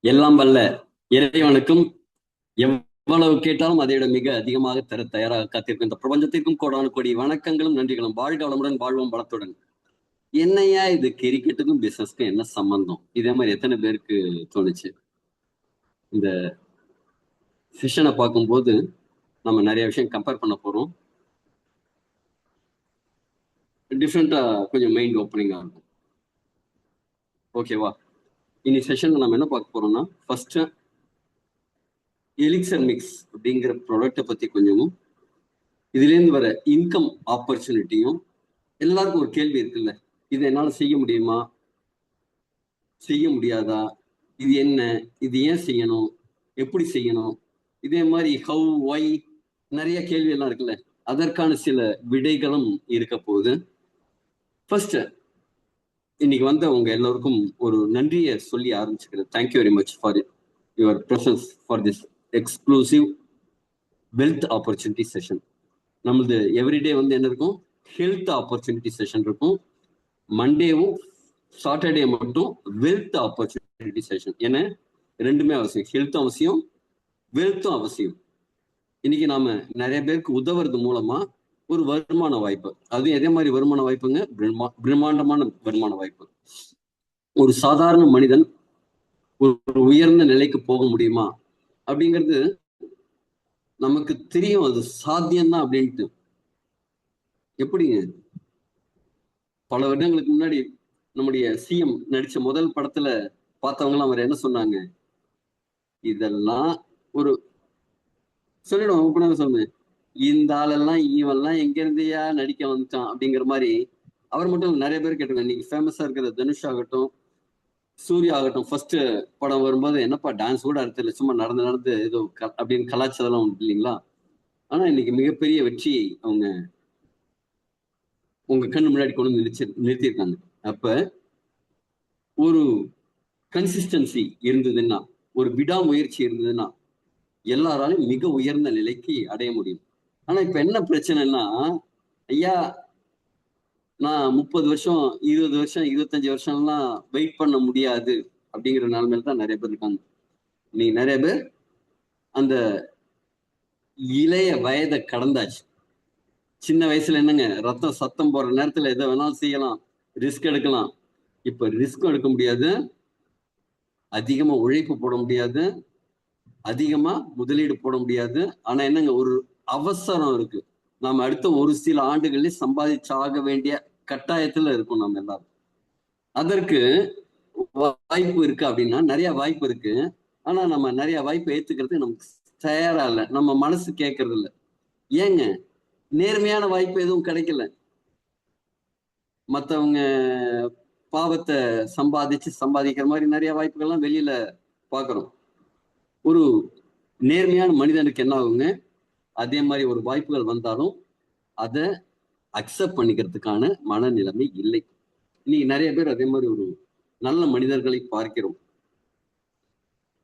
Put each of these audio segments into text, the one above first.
எல்லாம் வல்ல இறைவனுக்கும் எவ்வளவு கேட்டாலும் அதை விட மிக அதிகமாக தர தயாராக காத்திருக்கும் இந்த பிரபஞ்சத்திற்கும் கோடான கோடி வணக்கங்களும் நன்றிகளும். வாழ்க வளமுடன், வாழ்வோம் வளத்துடன். என்னையா இது கிரிக்கெட்டுக்கும் பிசினஸ்க்கும் என்ன சம்பந்தம்? இதே மாதிரி எத்தனை பேருக்கு தோணுச்சு? இந்த செஷனை பார்க்கும்போது நம்ம நிறைய விஷயம் கம்பேர் பண்ண போறோம். டிஃப்ரெண்டா கொஞ்சம் மைண்ட் ஓப்பனிங்கா இருக்கும். ஓகேவா? இனி செஷன்ல நம்ம என்ன பார்க்க போறோம்னா, ஃபர்ஸ்ட் எலிக்சர் மிக்ஸ் அப்படிங்கிற ப்ராடக்டை பத்தி கொஞ்சமும், இதுலேருந்து வர இன்கம் ஆப்பர்ச்சுனிட்டியும். எல்லாருக்கும் ஒரு கேள்வி இருக்குல்ல, இது என்னால செய்ய முடியுமா, செய்ய முடியாதா, இது என்ன, இது ஏன் செய்யணும், எப்படி செய்யணும், இதே மாதிரி ஹவு ஒய் நிறைய கேள்வி எல்லாம் இருக்குல்ல. அதற்கான சில விடைகளும் இருக்க போகுது. ஃபர்ஸ்ட் இன்னைக்கு வந்த உங்க எல்லோருக்கும் ஒரு நன்றியை சொல்லி ஆரம்பிச்சுக்கிறேன். Thank you very much for your presence for this exclusive wealth opportunity session. நம்மளது எவ்ரிடே வந்து என்ன இருக்கும், ஹெல்த் ஆப்பர்ச்சுனிட்டி செஷன் இருக்கும். மண்டேவும் சாட்டர்டே மட்டும் வெல்த் ஆப்பர்ச்சுனிட்டி செஷன். ஏன்னா ரெண்டுமே அவசியம், ஹெல்த்தும் அவசியம், வெல்த்தும் அவசியம். இன்னைக்கு நாம நிறைய பேருக்கு உதவுறது மூலமா ஒரு வருமான வாய்ப்பு, அது எதே மாதிரி வருமான வாய்ப்புங்க, பிரம்மாண்டமான வருமான வாய்ப்பு. ஒரு சாதாரண மனிதன் ஒரு உயர்ந்த நிலைக்கு போக முடியுமா அப்படிங்கிறது நமக்கு தெரியும், அது சாத்தியம்தான் அப்படின்ட்டு. எப்படிங்க? பல வருடங்களுக்கு முன்னாடி நம்முடைய சிஎம் நடிச்ச முதல் படத்துல பார்த்தவங்க எல்லாம் அவர் என்ன சொன்னாங்க, இதெல்லாம் ஒரு சொல்லிடுவோம், ஓப்பனாக சொல்லுவேன், இந்த ஆளெல்லாம் இவெல்லாம் எங்க இருந்தையா நடிக்க வந்துட்டான் அப்படிங்கிற மாதிரி. அவர் மட்டும் நிறைய பேர் கேட்டிருக்காங்க. இன்னைக்கு ஃபேமஸா இருக்கிற தனுஷ் ஆகட்டும், சூர்யா ஆகட்டும், ஃபர்ஸ்ட் படம் வரும்போது என்னப்பா டான்ஸ் கூட அடுத்த சும்மா நடந்து நடந்து ஏதோ அப்படின்னு கலாச்சாரம் உண்டு இல்லைங்களா. ஆனா இன்னைக்கு மிகப்பெரிய வெற்றியை அவங்க உங்க கண்ணு முன்னாடி கொண்டு நிறுத்தியிருக்காங்க. அப்ப ஒரு கன்சிஸ்டன்சி இருந்ததுன்னா, ஒரு விடாமுயற்சி இருந்ததுன்னா எல்லாராலையும் மிக உயர்ந்த நிலைக்கு அடைய முடியும். ஆனா இப்ப என்ன பிரச்சனைன்னா, ஐயா நான் 30 வருஷம், 20 வருஷம், 25 வருஷம்லாம் வெயிட் பண்ண முடியாது அப்படிங்கிற நிலைமையில தான் நிறைய பேர் இருக்காங்க. நீ நிறைய பேர் அந்த இளைய வயதை கடந்தாச்சு. சின்ன வயசுல என்னங்க, ரத்தம் சத்தம் போற நேரத்துல எதை வேணாலும் செய்யலாம், ரிஸ்க் எடுக்கலாம். இப்ப ரிஸ்க் எடுக்க முடியாது, அதிகமா உழைப்பு போட முடியாது, அதிகமா முதலீடு போட முடியாது. ஆனா என்னங்க, ஒரு அவசரம் இருக்கு. நாம அடுத்த ஒரு சில ஆண்டுகளில் சம்பாதிச்சாக வேண்டிய கட்டாயத்துல இருக்கும் நம்ம எல்லாரும். அதற்கு வாய்ப்பு இருக்கு அப்படின்னா நிறைய வாய்ப்பு இருக்கு. ஆனா நம்ம நிறைய வாய்ப்பு ஏத்துக்கிறது நமக்கு தயாரா இல்லை, நம்ம மனசு கேட்கறது இல்லை. ஏங்க, நேர்மையான வாய்ப்பு எதுவும் கிடைக்கல. மத்தவங்க பாவத்தை சம்பாதிக்கிற மாதிரி நிறைய வாய்ப்புகள்லாம் வெளியில பாக்குறோம். ஒரு நேர்மையான மனிதனுக்கு என்ன ஆகுங்க, அதே மாதிரி ஒரு வாய்ப்புகள் வந்தாலும் அதை அக்செப்ட் பண்ணிக்கிறதுக்கான மனநிலைமை இல்லை. இன்னைக்கு நிறைய பேர் அதே மாதிரி ஒரு நல்ல மனிதர்களை பார்க்கிறோம்.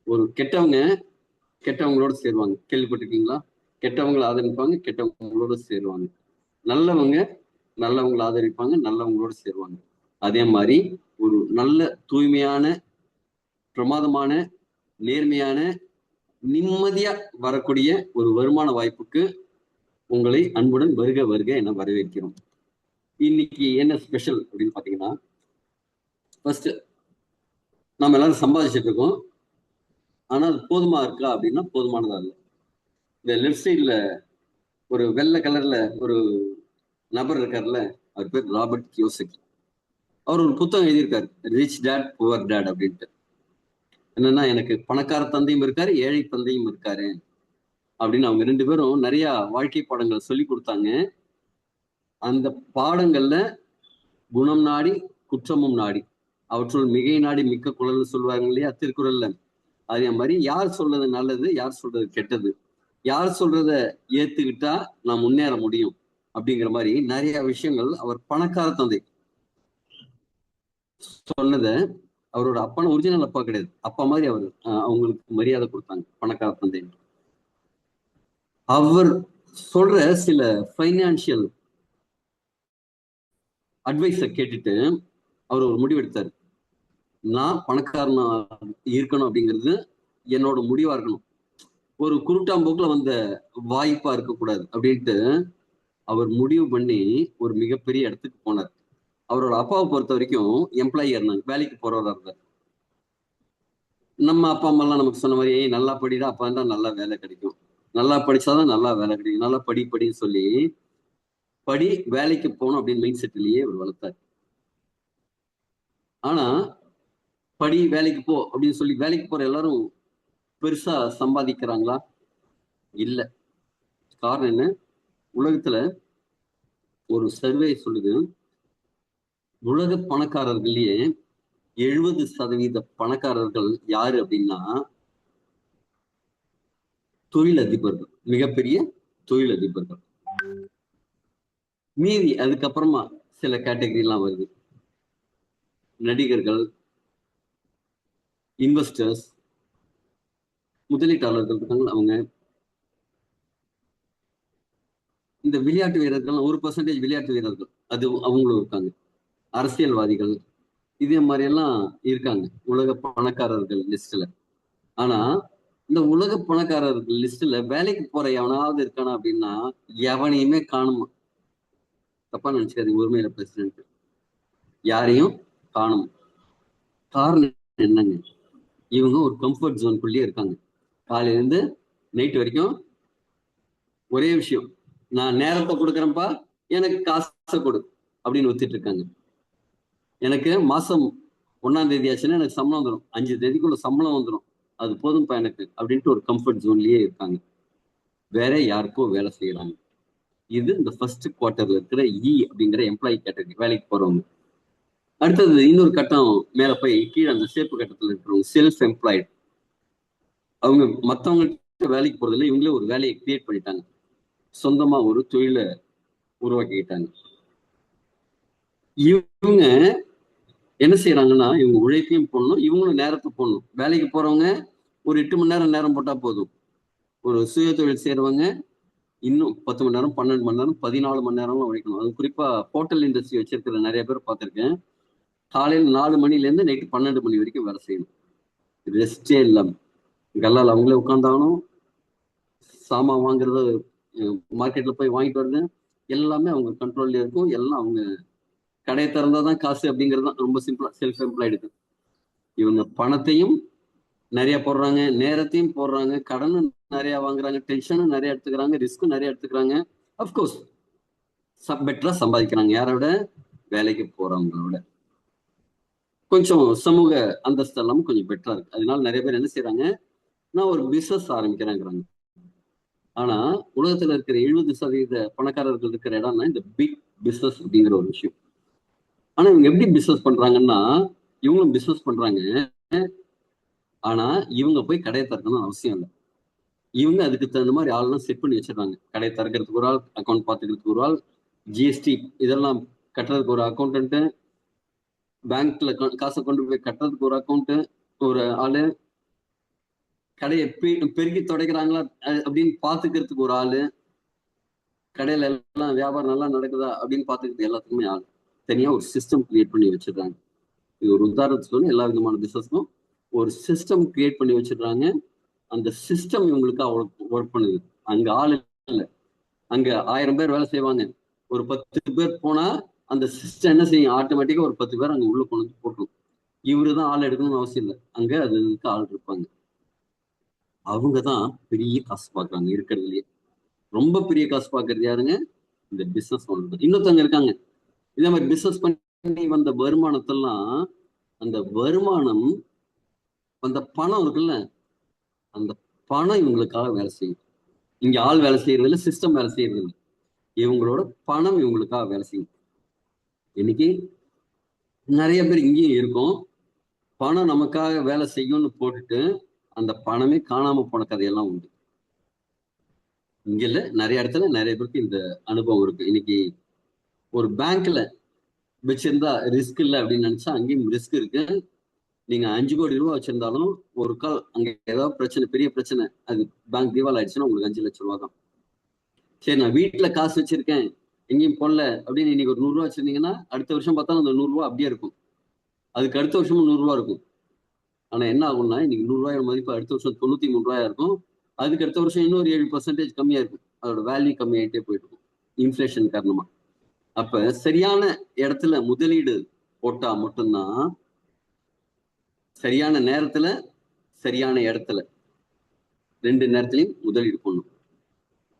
ஒரு கெட்டவங்களோட சேருவாங்க, கேள்விப்பட்டிருக்கீங்களா? கெட்டவங்களை ஆதரிப்பாங்க, கெட்டவங்களோட சேருவாங்க. நல்லவங்க நல்லவங்களை ஆதரிப்பாங்க, நல்லவங்களோட சேருவாங்க. அதே மாதிரி ஒரு நல்ல தூய்மையான, பிரமாதமான, நேர்மையான, நிம்மதியா வரக்கூடிய ஒரு வருமான வாய்ப்புக்கு உங்களை அன்புடன் வருக வருக என வரவேற்கிறோம். இன்னைக்கு என்ன ஸ்பெஷல் அப்படின்னு பாத்தீங்கன்னா, ஃபர்ஸ்ட் நம்ம எல்லாரும் சம்பாதிச்சுட்டு இருக்கோம். ஆனா அது போதுமா இருக்கா அப்படின்னா போதுமானதா இல்லை. இந்த லெஃப்ட் சைட்ல ஒரு வெள்ளை கலர்ல ஒரு நபர் இருக்காருல்ல, அவர் பேர் ராபர்ட் கியோசகி. அவர் ஒரு புத்தகம் எழுதியிருக்காரு, ரிச் டேட் புவர் டேட் அப்படின்ட்டு. என்னன்னா, எனக்கு பணக்கார தந்தையும் இருக்காரு, ஏழை தந்தையும் இருக்காரு அப்படின்னு. அவங்க ரெண்டு பேரும் நிறைய வாழ்க்கை பாடங்கள் சொல்லி கொடுத்தாங்க. அந்த பாடங்கள்ல குணம் நாடி குற்றமும் நாடி அவற்றுள் மிகை நாடி மிக்க குரல் சொல்லுவாங்க இல்லையா திருக்குறள்ல. அதே மாதிரி யார் சொல்றது நல்லது, யார் சொல்றது கெட்டது, யார் சொல்றத ஏத்துக்கிட்டா நான் முன்னேற முடியும் அப்படிங்கிற மாதிரி நிறைய விஷயங்கள் அவர் பணக்கார தந்தை சொன்னதை, அவரோட அப்பான ஒரிஜினல் அப்பா கிடையாது, அப்பா மாதிரி அவர் அவங்களுக்கு மரியாதை கொடுத்தாங்க பணக்கார தந்தை. அவர் சொல்ற சில பைனான்சியல் அட்வைஸை கேட்டுட்டு அவர் ஒரு முடிவெடுத்தார். நான் பணக்காரனா இருக்கணும் அப்படிங்கிறது என்னோட முடிவா இருக்கணும். ஒரு குருட்டாம்போக்குல வந்த வாய்ப்பா இருக்கக்கூடாது அப்படின்ட்டு அவர் முடிவு பண்ணி ஒரு மிகப்பெரிய இடத்துக்கு போனார். அவரோட அப்பாவை பொறுத்த வரைக்கும் எம்ப்ளாயி இருந்தாங்க, வேலைக்கு போறவரா இருந்தார். நம்ம அப்பா அம்மா எல்லாம் நமக்கு சொன்ன மாதிரி, ஏய் நல்லா படிடா, அப்பா தான் நல்லா வேலை கிடைக்கும், நல்லா படிச்சாதான் நல்லா வேலை கிடைக்கும், நல்லா படின்னு சொல்லி படி, வேலைக்கு போகணும் அப்படின்னு மைண்ட் செட்லயே அவர் வளர்த்தார். ஆனா படி, வேலைக்கு போ அப்படின்னு சொல்லி வேலைக்கு போற எல்லாரும் பெருசா சம்பாதிக்கிறாங்களா? இல்ல. காரணம் என்ன? உலகத்துல ஒரு சர்வே சொல்லுது, உலக பணக்காரர்கள்லயே 70% பணக்காரர்கள் யாரு அப்படின்னா தொழிலதிபர்கள், மிகப்பெரிய தொழிலதிபர்கள். மீதி அதுக்கப்புறமா சில கேட்டகரி எல்லாம் வருது. நடிகர்கள், இன்வெஸ்டர்ஸ், முதலீட்டாளர்கள் இருக்காங்க, அவங்க இந்த விளையாட்டு வீரர்கள் 1% விளையாட்டு வீரர்கள் அது அவங்களும் இருக்காங்க. அரசியல்வாதிகள் இதே மாதிரி எல்லாம் இருக்காங்க உலக பணக்காரர்கள் லிஸ்ட்ல. ஆனா இந்த உலக பணக்காரர்கள் லிஸ்ட்ல வேலைக்கு போற எவனாவது இருக்கானா அப்படின்னா எவனையுமே காணுமா? தப்பா நினைச்சுக்காதீங்க, உரிமையில பேசுறேன்ட்டு. யாரையும் காணும். காரணம் என்னங்க? இவங்க ஒரு கம்ஃபர்ட் ஜோனுக்குள்ளேயே இருக்காங்க. காலையில இருந்து நைட் வரைக்கும் ஒரே விஷயம், நான் நேரத்தை கொடுக்குறேன்ப்பா, எனக்கு காசை கொடு அப்படின்னு ஒத்துட்டு இருக்காங்க. எனக்கு மாசம் 1ஆம் தேதி ஆச்சுன்னா எனக்கு சம்பளம் வந்துடும், 5 தேதிக்குள்ள சம்பளம் வந்துடும், அது போதும்ப்பா எனக்கு அப்படின்ட்டு ஒரு கம்ஃபர்ட் ஜோன்லயே இருக்காங்க. வேற யாருக்கோ வேலை செய்யறாங்க. இது இந்த ஃபர்ஸ்ட் குவார்டர்ல இருக்கிற அப்படிங்கிற எம்ப்ளாயி கேட்டகரி, வேலைக்கு போறவங்க. அடுத்தது இன்னொரு கட்டம் மேல போய் கீழே அந்த சேப்பு கட்டத்துல இருக்கிறவங்க செல்ஃப் எம்ப்ளாய்டு. அவங்க மற்றவங்கள்ட்ட வேலைக்கு போறதில்ல, இவங்களே ஒரு வேலையை கிரியேட் பண்ணிட்டாங்க, சொந்தமா ஒரு தொழிலை உருவாக்கிக்கிட்டாங்க. இவங்க என்ன செய்யறாங்கன்னா, இவங்க உழைப்பையும் போடணும், இவங்களும் நேரத்தை போடணும். வேலைக்கு போறவங்க ஒரு 8 மணி நேரம் போட்டா போதும். ஒரு சுய தொழில் செய்யறவங்க இன்னும் 10 மணி நேரம், 12 மணி நேரம், 14 மணி நேரம் உழைக்கணும். அது குறிப்பா ஹோட்டல் இண்டஸ்ட்ரி வச்சிருக்கிற நிறைய பேர் பார்த்திருக்கேன். காலையில் 4 மணில இருந்து நைட்டு 12 மணி வரைக்கும் வேலை செய்யணும், ரெஸ்டே இல்லாம. கல்லால் அவங்களே உட்காந்தாகணும், சாமான் வாங்குறது, மார்க்கெட்ல போய் வாங்கிட்டு வருது, எல்லாமே அவங்க கண்ட்ரோல்ல இருக்கும். எல்லாம் அவங்க கடையை திறந்தாதான் காசு அப்படிங்கிறது தான் ரொம்ப சிம்பிளா செல்ஃப் எம்ப்ளாய்டுக்கு. இவங்க பணத்தையும் நிறைய போடுறாங்க, நேரத்தையும் போடுறாங்க, கடனும் நிறைய வாங்குறாங்க, டென்ஷனும் நிறைய எடுத்துக்கிறாங்க, ரிஸ்க்கும் நிறைய எடுத்துக்கிறாங்க. அப்கோர்ஸ் பெட்டரா சம்பாதிக்கிறாங்க. யாரோட? வேலைக்கு போறவங்களோட. கொஞ்சம் சமூக அந்தஸ்து எல்லாம் கொஞ்சம் பெட்டரா இருக்கு. அதனால நிறைய பேர் என்ன செய்யறாங்க, நான் ஒரு பிசினஸ் ஆரம்பிக்கிறேங்கிறாங்க. ஆனா உலகத்துல இருக்கிற 70% பணக்காரர்கள் இருக்கிற இடம்னா இந்த பிக் பிசினஸ் அப்படிங்கிற ஒரு விஷயம். ஆனா இவங்க எப்படி பிசினஸ் பண்றாங்கன்னா, இவங்களும் பிசினஸ் பண்றாங்க, ஆனா இவங்க போய் கடையை திறக்கணும்னு அவசியம் இல்லை. இவங்க அதுக்கு தகுந்த மாதிரி ஆள்லாம் செட் பண்ணி வச்சிருக்காங்க. கடையை திறக்கிறதுக்கு ஒரு ஆள், அக்கௌண்ட் பார்த்துக்கிறதுக்கு ஒரு ஆள், ஜிஎஸ்டி இதெல்லாம் கட்டுறதுக்கு ஒரு அக்கௌண்டன்ட், பேங்க்ல காசை கொண்டு போய் கட்டுறதுக்கு ஒரு அக்கௌண்ட் ஒரு ஆளு, கடையை பெருக்கி துடைக்கிறாங்களா அப்படின்னு பாத்துக்கிறதுக்கு ஒரு ஆளு, கடையில எல்லாம் வியாபாரம் நல்லா நடக்குதா அப்படின்னு பாத்துக்கிறது எல்லாத்துக்குமே ஆள். தனியா ஒரு சிஸ்டம் கிரியேட் பண்ணி வச்சிருக்காங்க. இது ஒரு உதாரணத்துக்கு எல்லா விதமான பிசினஸ்க்கும் ஒரு சிஸ்டம் கிரியேட் பண்ணி வச்சிருக்காங்க. அந்த சிஸ்டம் இவங்களுக்கு அவ்வளவு ஒர்க் பண்ணுது. அங்க ஆள் இல்லை, அங்க 1000 பேர் வேலை செய்வாங்க. ஒரு 10 பேர் போனா அந்த சிஸ்டம் என்ன செய்யும், ஆட்டோமேட்டிக்கா ஒரு 10 பேர் அங்க உள்ள கொண்டு வந்து போட்டுரும். இவருதான் ஆள் எடுக்கணும்னு அவசியம் இல்லை, அங்க அதுக்கு ஆள் இருப்பாங்க. அவங்கதான் பெரிய காசு பாக்குறாங்க இருக்கிறதுலயே. ரொம்ப பெரிய காசு பாக்குறது யாருங்க? இந்த பிசினஸ் ஓனர். இன்னொருத்தவங்க இருக்காங்க, இதே மாதிரி பிசினஸ் பண்ணி வந்த வருமானத்தெல்லாம், அந்த வருமானம், அந்த பணம் இருக்குல்ல, அந்த பணம் இவங்களுக்காக வேலை செய்யும். இங்க ஆள் வேலை செய்யறது இல்லை, சிஸ்டம் வேலை செய்யறது இல்லை, இவங்களோட பணம் இவங்களுக்காக வேலை செய்யும். இன்னைக்கு நிறைய பேர் இங்கேயும் இருக்கும், பணம் நமக்காக வேலை செய்யும்னு போட்டுட்டு அந்த பணமே காணாம போன கதையெல்லாம் உண்டு. இங்க இல்ல, நிறைய இடத்துல நிறைய பேருக்கு இந்த அனுபவம் இருக்கு. இன்னைக்கு ஒரு பேங்க்ல வச்சிருந்தா ரிஸ்க் இல்லை அப்படின்னு நினைச்சா அங்கேயும் ரிஸ்க் இருக்கு. நீங்க 5 கோடி ரூபாய் வச்சிருந்தாலும் ஒரு கால் அங்க ஏதாவது பிரச்சனை, பெரிய பிரச்சனை, அது பேங்க் திவால் ஆயிடுச்சுன்னா உங்களுக்கு 5 லட்சம் ரூபாய் தான். சரி, நான் வீட்டுல காசு வச்சிருக்கேன் எங்கேயும் போடல அப்படின்னு இன்னைக்கு ஒரு 100 ரூபாய் வச்சிருந்தீங்கன்னா அடுத்த வருஷம் பார்த்தா அந்த 100 ரூபாய் அப்படியே இருக்கும். அதுக்கு அடுத்த வருஷமும் 100 ரூபா இருக்கும். ஆனா என்ன ஆகும்னா இன்னைக்கு 100 ரூபாயோட மதிப்பு அடுத்த வருஷம் 93 ரூபாயா இருக்கும். அதுக்கு அடுத்த வருஷம் இன்னொரு 7% கம்மியா இருக்கும். அதோட வேல்யூ கம்மியாயிட்டே போயிட்டு இருக்கும் இன்ஃபிளேஷன் காரணமா. அப்ப சரியான இடத்துல முதலீடு போட்டா மட்டும்தான், சரியான நேரத்துல சரியான இடத்துல 2 நேரத்திலையும் முதலீடு பண்ணும்.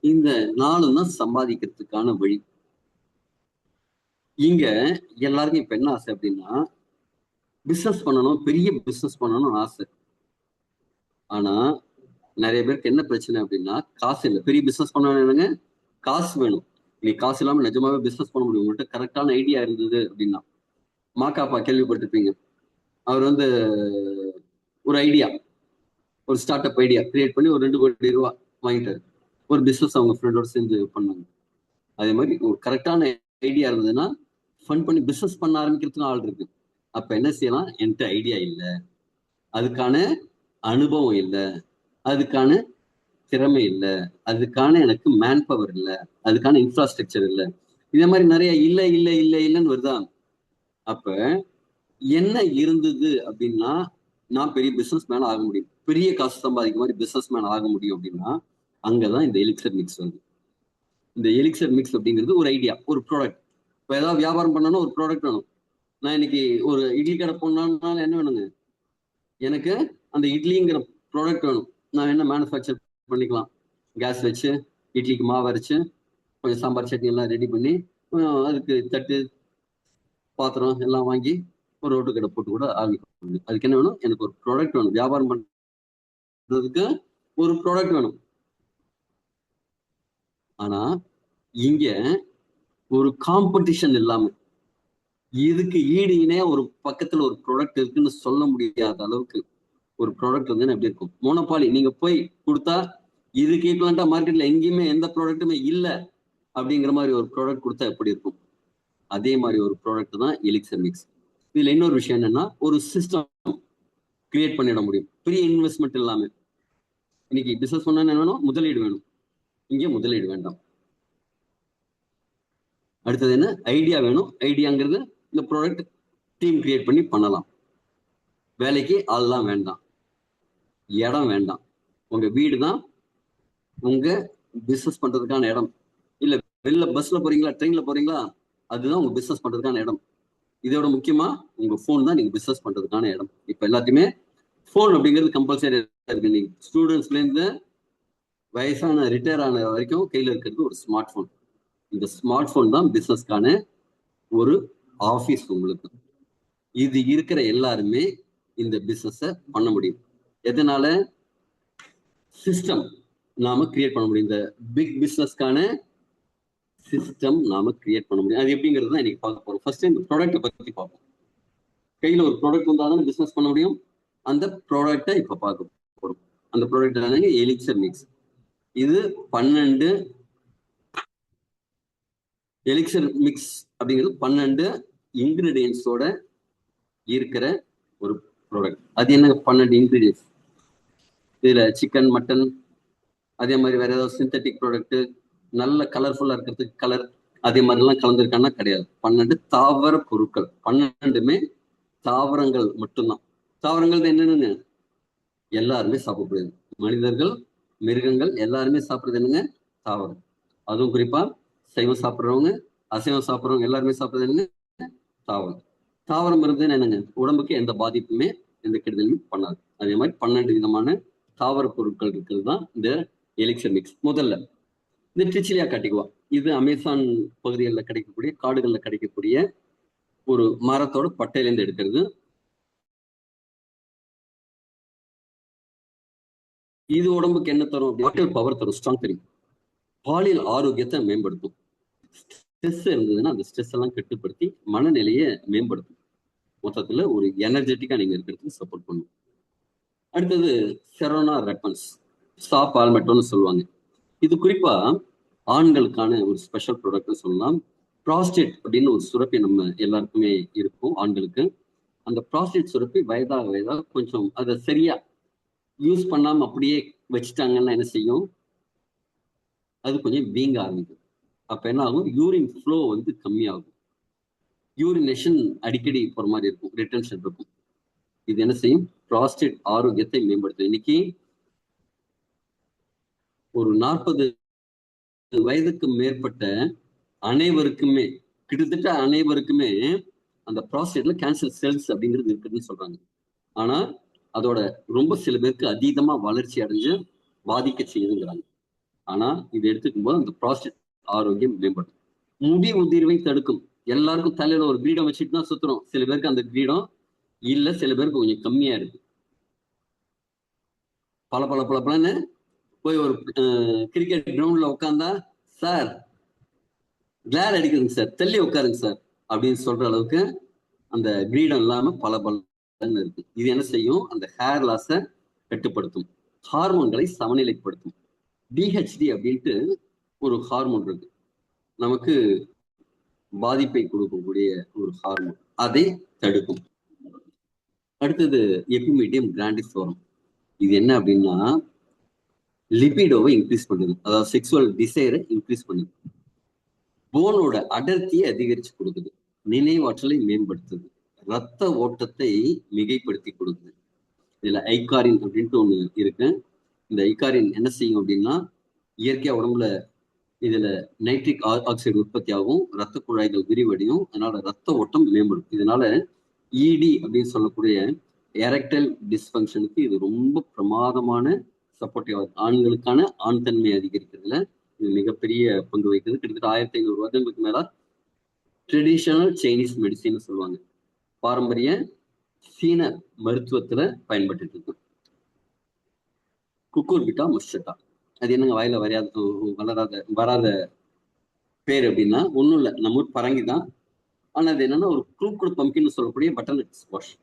இந்த 4 தான் சம்பாதிக்கிறதுக்கான வழி. இங்க எல்லாருக்கும் இப்ப என்ன ஆசை அப்படின்னா, பிசினஸ் பண்ணணும், பெரிய பிசினஸ் பண்ணணும்னு ஆசை. ஆனா நிறைய பேருக்கு என்ன பிரச்சனை அப்படின்னா, காசு இல்லை. பெரிய பிசினஸ் பண்ணணுங்க, காசு வேணும். நீ காசு இல்லாம நிஜமாவே பிசினஸ் பண்ண முடியும். உங்கள்கிட்ட கரெக்டான ஐடியா இருந்தது அப்படின்னா. மாக்காப்பா கேள்விப்பட்டிருப்பீங்க. அவர் ஒரு ஐடியா, ஒரு ஸ்டார்ட் அப் ஐடியா கிரியேட் பண்ணி ஒரு 2 கோடி ரூபா வாங்கிட்டாரு. ஒரு பிசினஸ் அவங்க ஃப்ரெண்டோட சேர்ந்து பண்ணாங்க. அதே மாதிரி ஒரு கரெக்டான ஐடியா இருந்ததுன்னா ஃபண்ட் பண்ணி பிசினஸ் பண்ண ஆரம்பிக்கிறதுக்கும் ஆள் இருக்கு. அப்ப என்ன செய்யலாம்? என்கிட்ட ஐடியா இல்லை, அதுக்கான அனுபவம் இல்லை, அதுக்கான திறமை இல்லை, அதுக்கான எனக்கு மேன் பவர் இல்லை, அதுக்கான இன்ஃப்ராஸ்ட்ரக்சர் இல்லை, இதே மாதிரி நிறைய இல்லை இல்லை இல்லை இல்லைன்னு வருதா? அப்ப என்ன இருந்தது அப்படின்னா, நான் பெரிய பிசினஸ் மேன் ஆக முடியும், பெரிய காசு சம்பாதிக்க மாதிரி பிசினஸ் மேன் ஆக முடியும் அப்படின்னா, அங்கதான் இந்த எலிக்சர் மிக்ஸ் வருது. இந்த எலிக்சர் மிக்ஸ் அப்படிங்கிறது ஒரு ஐடியா, ஒரு ப்ராடக்ட். இப்போ ஏதாவது வியாபாரம் பண்ணணும், ஒரு ப்ராடக்ட் வேணும். நான் இன்னைக்கு ஒரு இட்லி கடை போனாலும் என்ன வேணுங்க? எனக்கு அந்த இட்லிங்கிற ப்ராடக்ட் வேணும். நான் என்ன மேனுஃபேக்சர் பண்ணிக்கலாம். கேஸ் வச்சு இட்லிக்கு மாவு அரைச்சு கொஞ்சம் சாம்பார் சட்னி எல்லாம் ரெடி பண்ணி அதுக்கு தட்டு பாத்திரம் எல்லாம் வாங்கி ஒரு ரோட்டு கடை போட்டு கூட ஆரம்பிக்க. அதுக்கு என்ன வேணும்? எனக்கு ஒரு ப்ராடக்ட் வேணும். வியாபாரம் பண்றதுக்கு ஒரு ப்ராடக்ட் வேணும். ஆனா இங்க ஒரு காம்படிஷன் இல்லாம, இதுக்கு ஈடு இணையா ஒரு பக்கத்துல ஒரு ப்ராடக்ட் இருக்குன்னு சொல்ல முடியாத அளவுக்கு ஒரு ப்ராடக்ட் வந்து எப்படி இருக்கும்? மோனோபாலி. நீங்க போய் கொடுத்தா இதுக்கு ஈக்குவலண்டா மார்க்கெட்ல எங்கேயுமே எந்த ப்ராடக்ட்டுமே இல்லை அப்படிங்கிற மாதிரி ஒரு ப்ராடக்ட் கொடுத்தா எப்படி இருக்கும்? அதே மாதிரி ஒரு ப்ராடக்ட் தான் எலிக்சர் மிக்ஸ். இதுல இன்னொரு விஷயம் என்னன்னா, ஒரு சிஸ்டம் கிரியேட் பண்ணிட முடியும் பெரிய இன்வெஸ்ட்மெண்ட் இல்லாம. இன்னைக்கு பிசினஸ் பண்ண என்ன வேணும்? முதலீடு வேணும். இங்கே முதலீடு வேண்டாம். அடுத்தது என்ன? ஐடியா வேணும். ஐடியாங்கிறது இந்த ப்ராடக்ட் டீம் கிரியேட் பண்ணி பண்ணலாம். வேலைக்கு ஆள்லாம் வேண்டாம், இடம் வேண்டாம். உங்க வீடு தான் உங்க பிசினஸ் பண்றதுக்கான இடம். இல்ல வெளில பஸ்ல போறீங்களா, ட்ரெயின்ல போறீங்களா, அதுதான் உங்க பிசினஸ் பண்றதுக்கான இடம். இதோட முக்கியமா உங்க போன் தான் நீங்க பிசினஸ் பண்றதுக்கான இடம். இப்ப எல்லாத்தையுமே போன் அப்படிங்கிறது கம்பல்சரி இருக்கு. நீங்க ஸ்டூடெண்ட்ஸ்ல இருந்து வயசான ரிட்டையர் ஆன வரைக்கும் கையில இருக்கிறது ஒரு ஸ்மார்ட் போன். இந்த ஸ்மார்ட் போன் தான் பிசினஸ்க்கான ஒரு ஆபீஸ் உங்களுக்கு. இது இருக்கிற எல்லாருமே இந்த பிசினஸ பண்ண முடியும். எதனால? சிஸ்டம் நாம கிரியேட் பண்ண முடியும். இந்த பிக் பிசினஸ்க்கான சிஸ்டம் நாம கிரியேட் பண்ண முடியும். அது எப்படிங்கிறது தான் இன்னைக்கு பார்க்க போறோம். ஃபர்ஸ்ட் இந்த ப்ராடக்ட்டை பத்தி பார்ப்போம். கையில ஒரு ப்ராடக்ட் வந்தால் தான் பிசினஸ் பண்ண முடியும். அந்த ப்ராடக்டை இப்ப பார்க்க போறோம். அந்த ப்ராடக்ட் என்னங்க? Elixir mix. இது 12 எலிக்சர் மிக்ஸ் அப்படிங்கிறது 12 இன்கிரீடியன்ஸோட இருக்கிற ஒரு ப்ராடக்ட். அது என்ன 12 இன்கிரீடியன்ஸ்? இதுல சிக்கன், மட்டன், அதே மாதிரி வேற ஏதாவது சிந்தட்டிக் ப்ராடக்ட், நல்ல கலர்ஃபுல்லா இருக்கிறதுக்கு கலர், அதே மாதிரிலாம் கலந்துருக்கான்னா கிடையாது. 12 தாவர பொருட்கள். 12மே தாவரங்கள் மட்டும்தான். தாவரங்கள் என்னன்னு எல்லாருமே சாப்பிடக்கூடியது. மனிதர்கள், மிருகங்கள் எல்லாருமே சாப்பிடுறது என்னங்க? தாவரம். அதுவும் குறிப்பா சைவம் சாப்பிட்றவங்க, அசைவம் சாப்பிட்றவங்க எல்லாருமே சாப்பிடுறது என்னங்க? தாவரம். தாவரம் இருந்ததுன்னு என்னங்க? உடம்புக்கு எந்த பாதிப்புமே எந்த கெடுதலுமே பண்ணாது. அதே மாதிரி 12 விதமான தாவர பொருட்கள் இருக்கிறது தான் இந்த எலிக்சர் மிக்ஸ். முதல்ல இந்த ட்ரிச்சிலியா காட்டிக்குவா. இது அமேசான் பகுதிகளில் கிடைக்கக்கூடிய, காடுகளில் கிடைக்கக்கூடிய ஒரு மரத்தோட பட்டையிலேருந்து எடுக்கிறது. இது உடம்புக்கு என்ன தரும்? வாட்டர் பவர் தரும், ஸ்ட்ராங் தரும், பாலியல் ஆரோக்கியத்தை மேம்படுத்தும். ஸ்ட்ரெஸ் இருந்ததுன்னா அந்த ஸ்ட்ரெஸ் எல்லாம் கட்டுப்படுத்தி மனநிலையை மேம்படுத்தும். மொத்தத்துல ஒரு எனர்ஜெட்டிக்கா நீங்க இருக்கிறதுக்கு சப்போர்ட் பண்ணும். அடுத்தது செரோனா ரெப்பன்ஸ், சா பால்மெட்டோன்னு சொல்லுவாங்க. இது குறிப்பா ஆண்களுக்கான ஒரு ஸ்பெஷல் ப்ராடக்ட்னு சொல்லலாம். ப்ராஸ்டேட் அப்படின்னு ஒரு சுரப்பி நம்ம எல்லாருக்குமே இருக்கும் ஆண்களுக்கு. அந்த ப்ராஸ்டேட் சுரப்பி வயதாக கொஞ்சம் அதை சரியா யூஸ் பண்ணாம அப்படியே வச்சுட்டாங்கன்னா என்ன செய்யும்? அது கொஞ்சம் வீங்க ஆரம்பிக்கும். அப்ப என்ன ஆகும்? யூரின் ஃப்ளோ கம்மியாகும். யூரினேஷன் அடிக்கடி போற மாதிரி இருக்கும், ரிட்டன்ஷன் இருக்கும். இது என்ன செய்யும்? ப்ராஸ்டேட் ஆரோக்கியத்தை மேம்படுத்தும். இன்னைக்கு ஒரு 40 வயதுக்கு மேற்பட்ட அனைவருக்குமே, கிட்டத்தட்ட அனைவருக்குமே அந்த ப்ராஸ்டேட்ல கேன்சர் செல்ஸ் அப்படிங்கிறது இருக்குதுன்னு சொல்றாங்க. ஆனா அதோட ரொம்ப சில பேருக்கு அதீதமா வளர்ச்சி அடைஞ்சு பாதிக்க செய்யுதுங்கிறாங்க. ஆனா இது எடுத்துக்கும் போது அந்த ப்ராஸ்டேட் ஆரோக்கியம் மேம்படும். முடி உதிர்வை தடுக்கும். எல்லாருக்கும் தலையில ஒரு கிரீடம் வச்சுட்டு தான் சுத்துறோம். சில பேருக்கு அந்த கிரீடம் இல்ல, சில பேருக்கு கொஞ்சம் கம்மியா இருக்கு. பல போய் ஒரு கிரிக்கெட் கிரவுண்ட்ல உட்காந்தா, சார் கிளார் அடிக்குதுங்க சார், தள்ளி உட்காருங்க சார் அப்படின்னு சொல்ற அளவுக்கு அந்த கிரீடம் இல்லாம பல இருக்கு. இது என்ன செய்யும்? அந்த ஹேர் லாஸ கட்டுப்படுத்தும், ஹார்மோன்களை சமநிலைப்படுத்தும். டிஹெச்டி அப்படின்ட்டு ஒரு ஹார்மோன் இருக்கு, நமக்கு பாதிப்பை கொடுக்கக்கூடிய ஒரு ஹார்மோன், அதை தடுக்கும். அடுத்தது எபிமீடியம் கிராண்டிஃபோரம். இது என்ன அப்படின்னா லிபிடோவை இன்க்ரீஸ் பண்ணுது, அதாவது செக்ஸுவல் டிசைரை இன்க்ரீஸ் பண்ணுது. போனோட அடர்த்தியை அதிகரிச்சு கொடுக்குது, நினைவாற்றலை மேம்படுத்துது, ரத்த ஓட்டத்தை மிகைப்படுத்தி கொடுக்குது. இதுல ஐகாரின் அப்படின்ட்டு ஒண்ணு இருக்கு. இந்த ஐகாரின் என்ன செய்யும் அப்படின்னா, இயற்கையா உடம்புல இதுல நைட்ரிக் ஆக்சைடு உற்பத்தி ஆகும், ரத்த குழாய்கள் விரிவடையும், அதனால ரத்த ஓட்டம் மேம்படும். இதனால இடி அப்படின்னு சொல்லக்கூடிய எரக்டைல் டிஸ்பங்ஷனுக்கு இது ரொம்ப பிரமாதமான சப்போர்ட்டிவா இருக்கு. ஆண்களுக்கான ஆண் தன்மை அதிகரிக்கிறதுல இது மிகப்பெரிய பங்கு வகிக்குது. கிட்டத்தட்ட 1500 வருடங்களுக்கு மேல ட்ரெடிஷனல் சைனீஸ் மெடிசின் சொல்லுவாங்க, பாரம்பரிய சீன மருத்துவத்துல பயன்பட்டு இருக்கு. குக்கூர்பிட்டா முஸ்டா, அது என்னங்க வாயில வராத பேர் அப்படின்னா ஒண்ணும் இல்லை, நம்ம ஊர் பரங்கி தான். ஆனா அது என்னன்னா ஒரு குரூக்குடு பம்கின்னு சொல்லக்கூடிய பட்டர்நட் ஸ்குவாஷ்.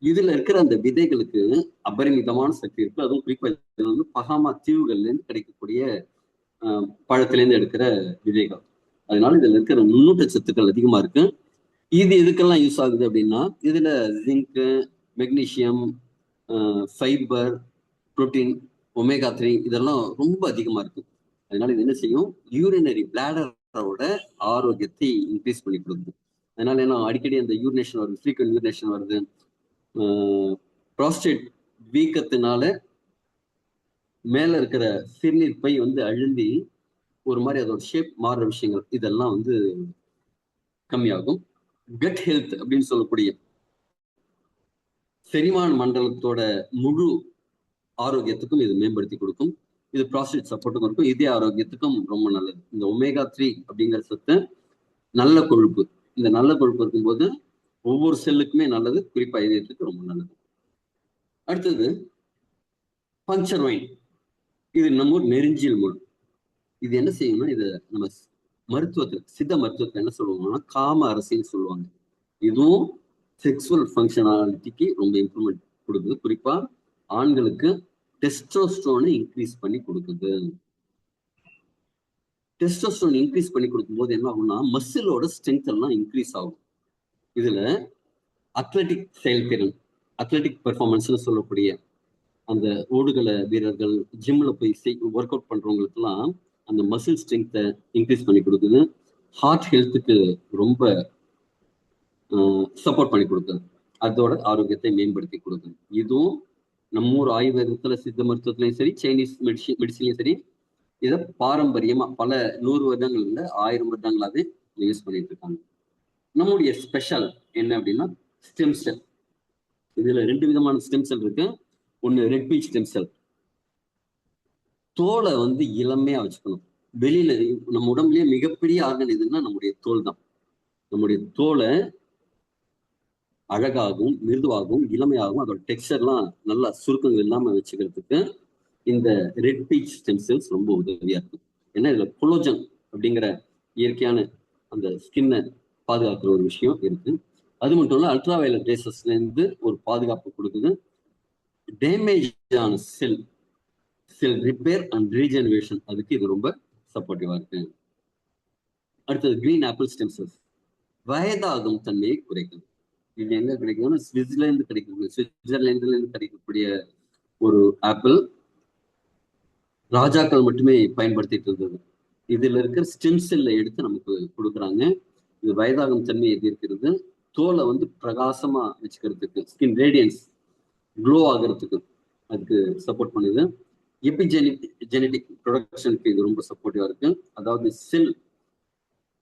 இதுல இருக்கிற அந்த விதைகளுக்கு அபரிமிதமான சக்தி இருக்கு. அதுவும் குறிப்பா இதுல வந்து பகாமா தீவுகள்ல இருந்து கிடைக்கக்கூடிய பழத்திலேருந்து எடுக்கிற விதைகள். அதனால இதுல இருக்கிற நுண்ணூட்ட சத்துக்கள் அதிகமா இருக்கு. இது எதுக்கெல்லாம் யூஸ் ஆகுது அப்படின்னா, இதுல zinc, magnesium, fibre, protein, omega 3 இதெல்லாம் ரொம்ப அதிகமா இருக்கு. அதனால இது என்ன செய்யும்? யூரினரி பிளாடரோட ஆரோக்கியத்தை இன்க்ரீஸ் பண்ணி கொடுக்குது. அதனால என்ன அடிக்கடி அந்த யூரினேஷன் வருது, ஃப்ரீக்வென்ட் யூரினேஷன் வருது. ப்ராஸ்டேட் வீக்கத்தினால மேல இருக்கிற சிறுநீர் பை வந்து அழுந்தி ஒரு மாதிரி அதோட ஷேப் மாறுற விஷயங்கள் இதெல்லாம் வந்து கம்மியாகும். கட் ஹெல்த் அப்படின்னு சொல்லக்கூடிய செரிமான மண்டலத்தோட முழு ஆரோக்கியத்துக்கும் இது மேம்படுத்தி கொடுக்கும். இது ப்ராஸ்டேட் சப்போர்ட்டுக்கும் இருக்கும், இதய ஆரோக்கியத்துக்கும் ரொம்ப நல்லது. இந்த ஒமேகா 3 அப்படிங்கிற சத்து நல்ல கொழுப்பு, இந்த நல்ல கொழுப்பு இருக்கும்போது ஒவ்வொரு செல்லுக்குமே நல்லது, குறிப்பா இதயத்துக்கு ரொம்ப நல்லது. அடுத்தது பஞ்சர் வைன். இது நம்ம நெருஞ்சியல் முள். இது என்ன செய்யணும்னா, இது நம்ம மருத்துவத்துல சித்த மருத்துவத்துல என்ன சொல்லுவாங்கன்னா காம அரசின்னு சொல்லுவாங்க. இதுவும் செக்ஸுவல் ஃபங்க்ஷனாலிட்டிக்கு ரொம்ப இம்ப்ரூவ்மெண்ட் கொடுக்குது. குறிப்பா ஆண்களுக்கு டெஸ்டோஸ்டரோனை இன்க்ரீஸ் பண்ணி கொடுக்குது. டெஸ்டோஸ்டரோன் இன்க்ரீஸ் பண்ணி கொடுக்கும்போது என்ன ஆகும்னா மசிலோட ஸ்ட்ரென்த் எல்லாம் இன்க்ரீஸ் ஆகும். இதுல அத்லட்டிக் செயல்திறன், அத்லட்டிக் பெர்ஃபார்மன்ஸ்னு சொல்லக்கூடிய அந்த ஓடுகள வீரர்கள், ஜிம்ல போய் ஒர்க் அவுட் பண்றவங்களுக்கு எல்லாம் அந்த மசில் ஸ்ட்ரென்த்தை இன்க்ரீஸ் பண்ணி கொடுக்குது. ஹார்ட் ஹெல்த்துக்கு ரொம்ப சப்போர்ட் பண்ணி கொடுக்குது, அதோட ஆரோக்கியத்தை மேம்படுத்தி கொடுக்குது. இதுவும் நம்ம ஊர் ஆயுர்வேதத்துல சித்த மருத்துவத்திலையும் சரி, சைனீஸ் மெடிசின்லையும் சரி, இதை பாரம்பரியமா பல 100 வருடங்கள் இல்ல 1000 வருடங்களாவே யூஸ் பண்ணிட்டு இருக்காங்க. நம்முடைய ஸ்பெஷல் என்ன அப்படின்னா ஸ்டெம் செல். இதுல 2 விதமான ஸ்டெம் செல் இருக்கு. ஒண்ணு ரெட் பீச் ஸ்டெம் செல். தோலை வந்து இளமையா வச்சுக்கணும். வெளியில நம்ம உடம்புலயே மிகப்பெரிய ஆர்கன் எதுன்னா நம்முடைய தோல் தான். நம்முடைய தோலை அழகாகவும் மிருதுவாகவும் இளமையாகவும் அதோட டெக்ஸ்டர்லாம் நல்லா சுருக்கங்கள் இல்லாம வச்சுக்கிறதுக்கு இந்த ரெட் பீச் ஸ்டெம் செல்ஸ் ரொம்ப உதவியா இருக்கும். ஏன்னா இதுல கொலோஜன் அப்படிங்கிற இயற்கையான அந்த ஸ்கின்னை பாதுகாக்கிற ஒரு விஷயம் இருக்கு. அது மட்டும் இல்ல, அல்ட்ரா வயலட் ரேசஸ்ல இருந்து ஒரு பாதுகாப்பு கொடுக்குது. டேமேஜ் ஆன செல் ரிப்பேர் அண்ட் ரீஜெனரேஷன், அதுக்கு இது ரொம்ப சப்போர்ட்டிவா இருக்கு. அடுத்தது கிரீன் ஆப்பிள் ஸ்டெம் செல்ஸ், வயதாகும் தன்மையை குறைக்கும். இது எங்க கிடைக்கும்னா சுவிட்சர்லாந்துல இருந்து கிடைக்கக்கூடிய ஒரு ஆப்பிள். ராஜாக்கள் மட்டுமே பயன்படுத்திட்டு இருந்தது. இதுல இருக்கிற ஸ்டெம் செல்ல எடுத்து நமக்கு கொடுக்குறாங்க. இது வயதாகும் தன்மையை தீர்க்கிறது. தோலை வந்து பிரகாசமா வச்சுக்கிறதுக்கு, ஸ்கின் ரேடியன்ஸ் க்ளோ ஆகிறதுக்கு அதுக்கு சப்போர்ட் பண்ணுது. ஜெனடிக் ப்ரொடக்ஷனுக்கு இது ரொம்ப சப்போர்ட்டிவா இருக்கு. அதாவது செல்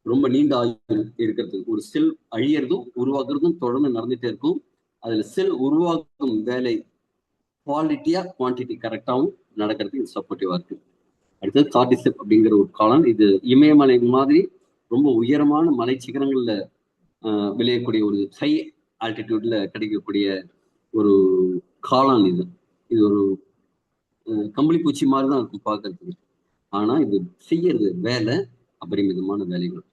ரொம்ப நீண்ட ஆயுள் இருக்கிறதுக்கு, ஒரு செல் அழியறதும் உருவாக்குறதும் தொடர்ந்து நடந்துட்டே இருக்கும். அதுல செல் உருவாக்கும் வேலை குவாலிட்டியா குவான்டிட்டி கரெக்டாகவும் நடக்கிறதுக்கு இது சப்போர்ட்டிவா இருக்கு. அடுத்தது கார்டிசெப் அப்படிங்கிற ஒரு காளான். இது இமயமலை மாதிரி ரொம்ப உயரமான மலை சிகரங்கள்ல விளையக்கூடிய ஒரு ஹை ஆல்டிடியூட்ல கிடைக்கக்கூடிய ஒரு காளான். இது ஒரு கம்பளி பூச்சி மாதிரி தான் இருக்கும் பார்க்கறதுக்கு. ஆனா இது செய்யறது வேலை அபரிமிதமான வேலைகள்.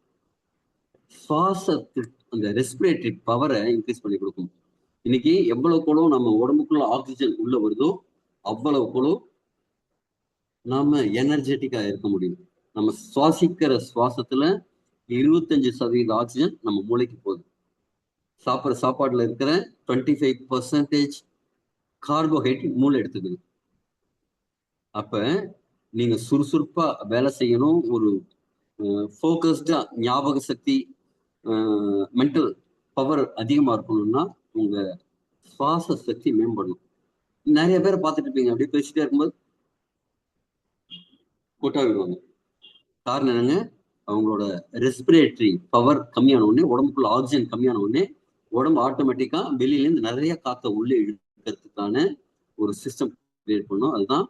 சுவாசத்துக்கு அந்த ரெஸ்பிரேட்டரி பவரை இன்க்ரீஸ் பண்ணி கொடுக்கும். இன்னைக்கு எவ்வளவுக்குளோ நம்ம உடம்புக்குள்ள ஆக்சிஜன் உள்ள வருதோ அவ்வளவுக்குளோ நாம எனர்ஜெட்டிக்கா இருக்க முடியும். நம்ம சுவாசிக்கிற சுவாசத்துல 25% ஆக்சிஜன் நம்ம மூளைக்கு போகுது. சாப்பிட்ற சாப்பாடுல இருக்கிற 25% கார்போஹைட்ரேட் மூளை எடுத்துக்குது. அப்ப நீங்க சுறுசுறுப்பா வேலை செய்யணும், ஒரு ஃபோக்கஸ்டா ஞாபக சக்தி, மென்டல் பவர் அதிகமா இருக்கணும்னா உங்க சுவாச சக்தி மேம்படணும். நிறைய பேரை பார்த்துட்டு இருப்பீங்க, அப்படியே பேசிட்டே இருக்கும்போது கொட்டா விடுவாங்க. காரணம் என்னங்க? அவங்களோட ரெஸ்பிரேட்டரி பவர் கம்மியான உடனே, உடம்புக்குள்ள ஆக்சிஜன் கம்மியான உடனே உடம்பு ஆட்டோமேட்டிக்கா வெளியில இருந்து நிறைய காத்த உள்ளே இழுக்கிறதுக்கான ஒரு சிஸ்டம் கிரியேட் பண்ணும். அதுதான்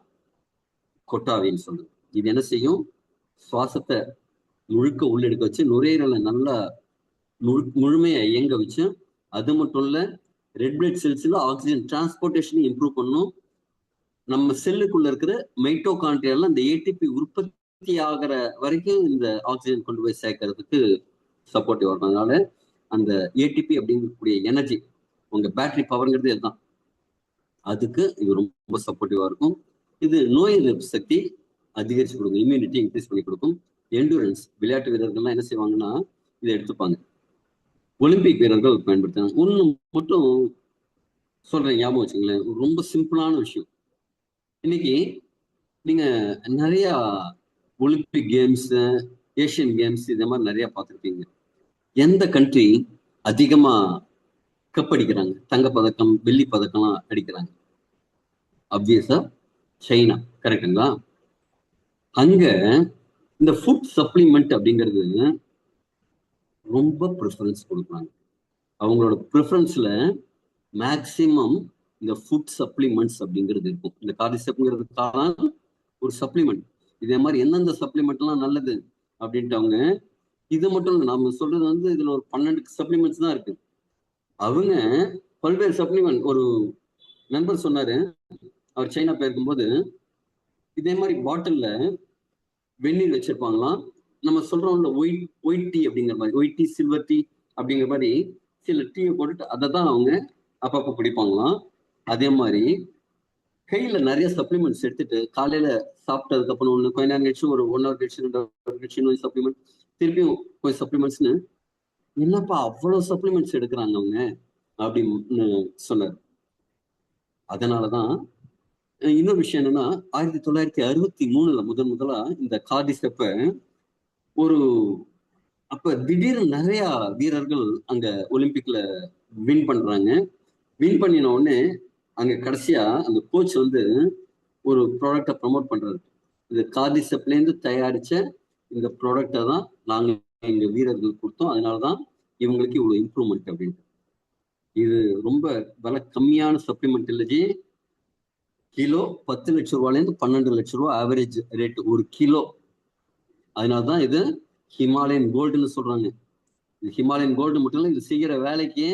கொட்டாவின்னு சொல்றது. இது என்ன செய்யும்? சுவாசத்தை முழுக்க உள்ளெடுக்க வச்சு நுரையீரலை நல்லா முழுமையா இயங்க வச்சு, அது மட்டும் இல்ல ரெட் பிளட் செல்ஸ்ல ஆக்சிஜன் டிரான்ஸ்போர்டேஷன் இம்ப்ரூவ் பண்ணும். நம்ம செல்லுக்குள்ள இருக்கிற மைட்டோகாண்ட்ரியால இந்த ஏடிபி உற்பத்தி ஆகிற வரைக்கும் இந்த ஆக்சிஜன் கொண்டு போய் சேர்க்கறதுக்கு சப்போர்ட்டிவா இருக்கும். அதனால அந்த ஏடிபி அப்படிங்கக்கூடிய எனர்ஜி, உங்க பேட்டரி பவர்ங்கிறது இதுதான், அதுக்கு இது ரொம்ப சப்போர்ட்டிவா இருக்கும். இது நோய் எதிர்ப்பு சக்தி அதிகரிச்சு கொடுக்கும், இம்யூனிட்டி இன்க்ரீஸ் பண்ணி கொடுக்கும். எண்டூரன்ஸ், விளையாட்டு வீரர்கள்லாம் என்ன செய்வாங்கன்னா இதை எடுத்துப்பாங்க. ஒலிம்பிக் வீரர்கள் பயன்படுத்துறாங்க. ஒண்ணு மட்டும் சொல்றேன், ஞாபகம் வச்சுங்களேன். ரொம்ப சிம்பிளான விஷயம். இன்னைக்கு நீங்க நிறைய ஒலிம்பிக் கேம்ஸ், ஏசியன் கேம்ஸ் இந்த மாதிரி நிறைய பார்த்துருப்பீங்க. எந்த கண்ட்ரி அதிகமா கப் அடிக்கிறாங்க, தங்க பதக்கம் வெள்ளி பதக்கம்லாம் அடிக்கிறாங்க? அப்வியஸா சைனா, கரெக்டுங்களா? அங்க இந்த ஃபுட் சப்ளிமெண்ட் அப்படிங்கிறது ரொம்ப ப்ரிஃபரன்ஸ் கொடுக்குறாங்க. அவங்களோட ப்ரிஃபரன்ஸ்ல மேக்சிமம் இந்த ஃபுட் சப்ளிமெண்ட்ஸ் அப்படிங்கிறது இருக்கும். இந்த கார்டிசெப்ங்கிறதுக்கான ஒரு சப்ளிமெண்ட். இதே மாதிரி எந்தெந்த சப்ளிமெண்ட்லாம் நல்லது அப்படின்ட்டு அவங்க, இது மட்டும் இல்லை, நாம சொல்றது வந்து இதுல ஒரு 12 சப்ளிமெண்ட்ஸ் தான் இருக்கு. அவங்க பல்வேறு சப்ளிமெண்ட். ஒரு நண்பர் சொன்னாரு, அவர் சைனா போயிருக்கும்போது இதே மாதிரி பாட்டில்ல வெந்நீர் வச்சிருப்பாங்களாம். நம்ம சொல்றோம்ல ஒயிட் டீ அப்படிங்கிற மாதிரி, ஒயிட் டீ சில்வர் டீ அப்படிங்கிற மாதிரி சில டீயை போட்டுட்டு அதை தான் அவங்க அப்பப்போ குடிப்பாங்களாம். அதே மாதிரி கையில நிறைய சப்ளிமெண்ட்ஸ் எடுத்துட்டு காலையில சாப்பிட்டதுக்கு அப்புறம் ஒண்ணு, கொஞ்ச நேரம் கழிச்சு ஒரு 1 ஹவர் கழிச்சு 2 ஹவர் கழிச்சு இன்னொரு சப்ளிமெண்ட், திருப்பியும் கொஞ்சம் சப்ளிமெண்ட்ஸ்னு, என்னப்பா அவ்வளவு சப்ளிமெண்ட்ஸ் எடுக்கிறாங்க அவங்க அப்படின்னு சொன்னார். அதனாலதான் இன்னொரு விஷயம் என்னன்னா, 1963 முதலா இந்த கார்டிசெப்ப ஒரு, அப்ப திடீர்னு நிறைய வீரர்கள் அங்க ஒலிம்பிக்ல வின் பண்றாங்க. வின் பண்ணின உடனே அங்க கடைசியா அந்த கோச் வந்து ஒரு ப்ராடக்டை ப்ரமோட் பண்றாரு. இது கார்டிசெப்ல இருந்து தயாரிச்ச இந்த ப்ராடக்டை தான் நாங்க எங்க வீரர்கள் கொடுத்தோம், அதனாலதான் இவங்களுக்கு இவ்வளவு இம்ப்ரூவ்மெண்ட் அப்படின்ட்டு. இது ரொம்ப விலை கம்மியான சப்ளிமெண்ட் இல்லைஜி. கிலோ 10 லட்சம் ரூபாயிலேருந்து 12 லட்சம் ரூபாய் ஆவரேஜ் ரேட் ஒரு கிலோ. அதனாலதான் இது ஹிமாலயன் கோல்டுன்னு சொல்றாங்க. இது ஹிமாலயன் கோல்டு மட்டும் இல்லை, இது செய்கிற வேலைக்கு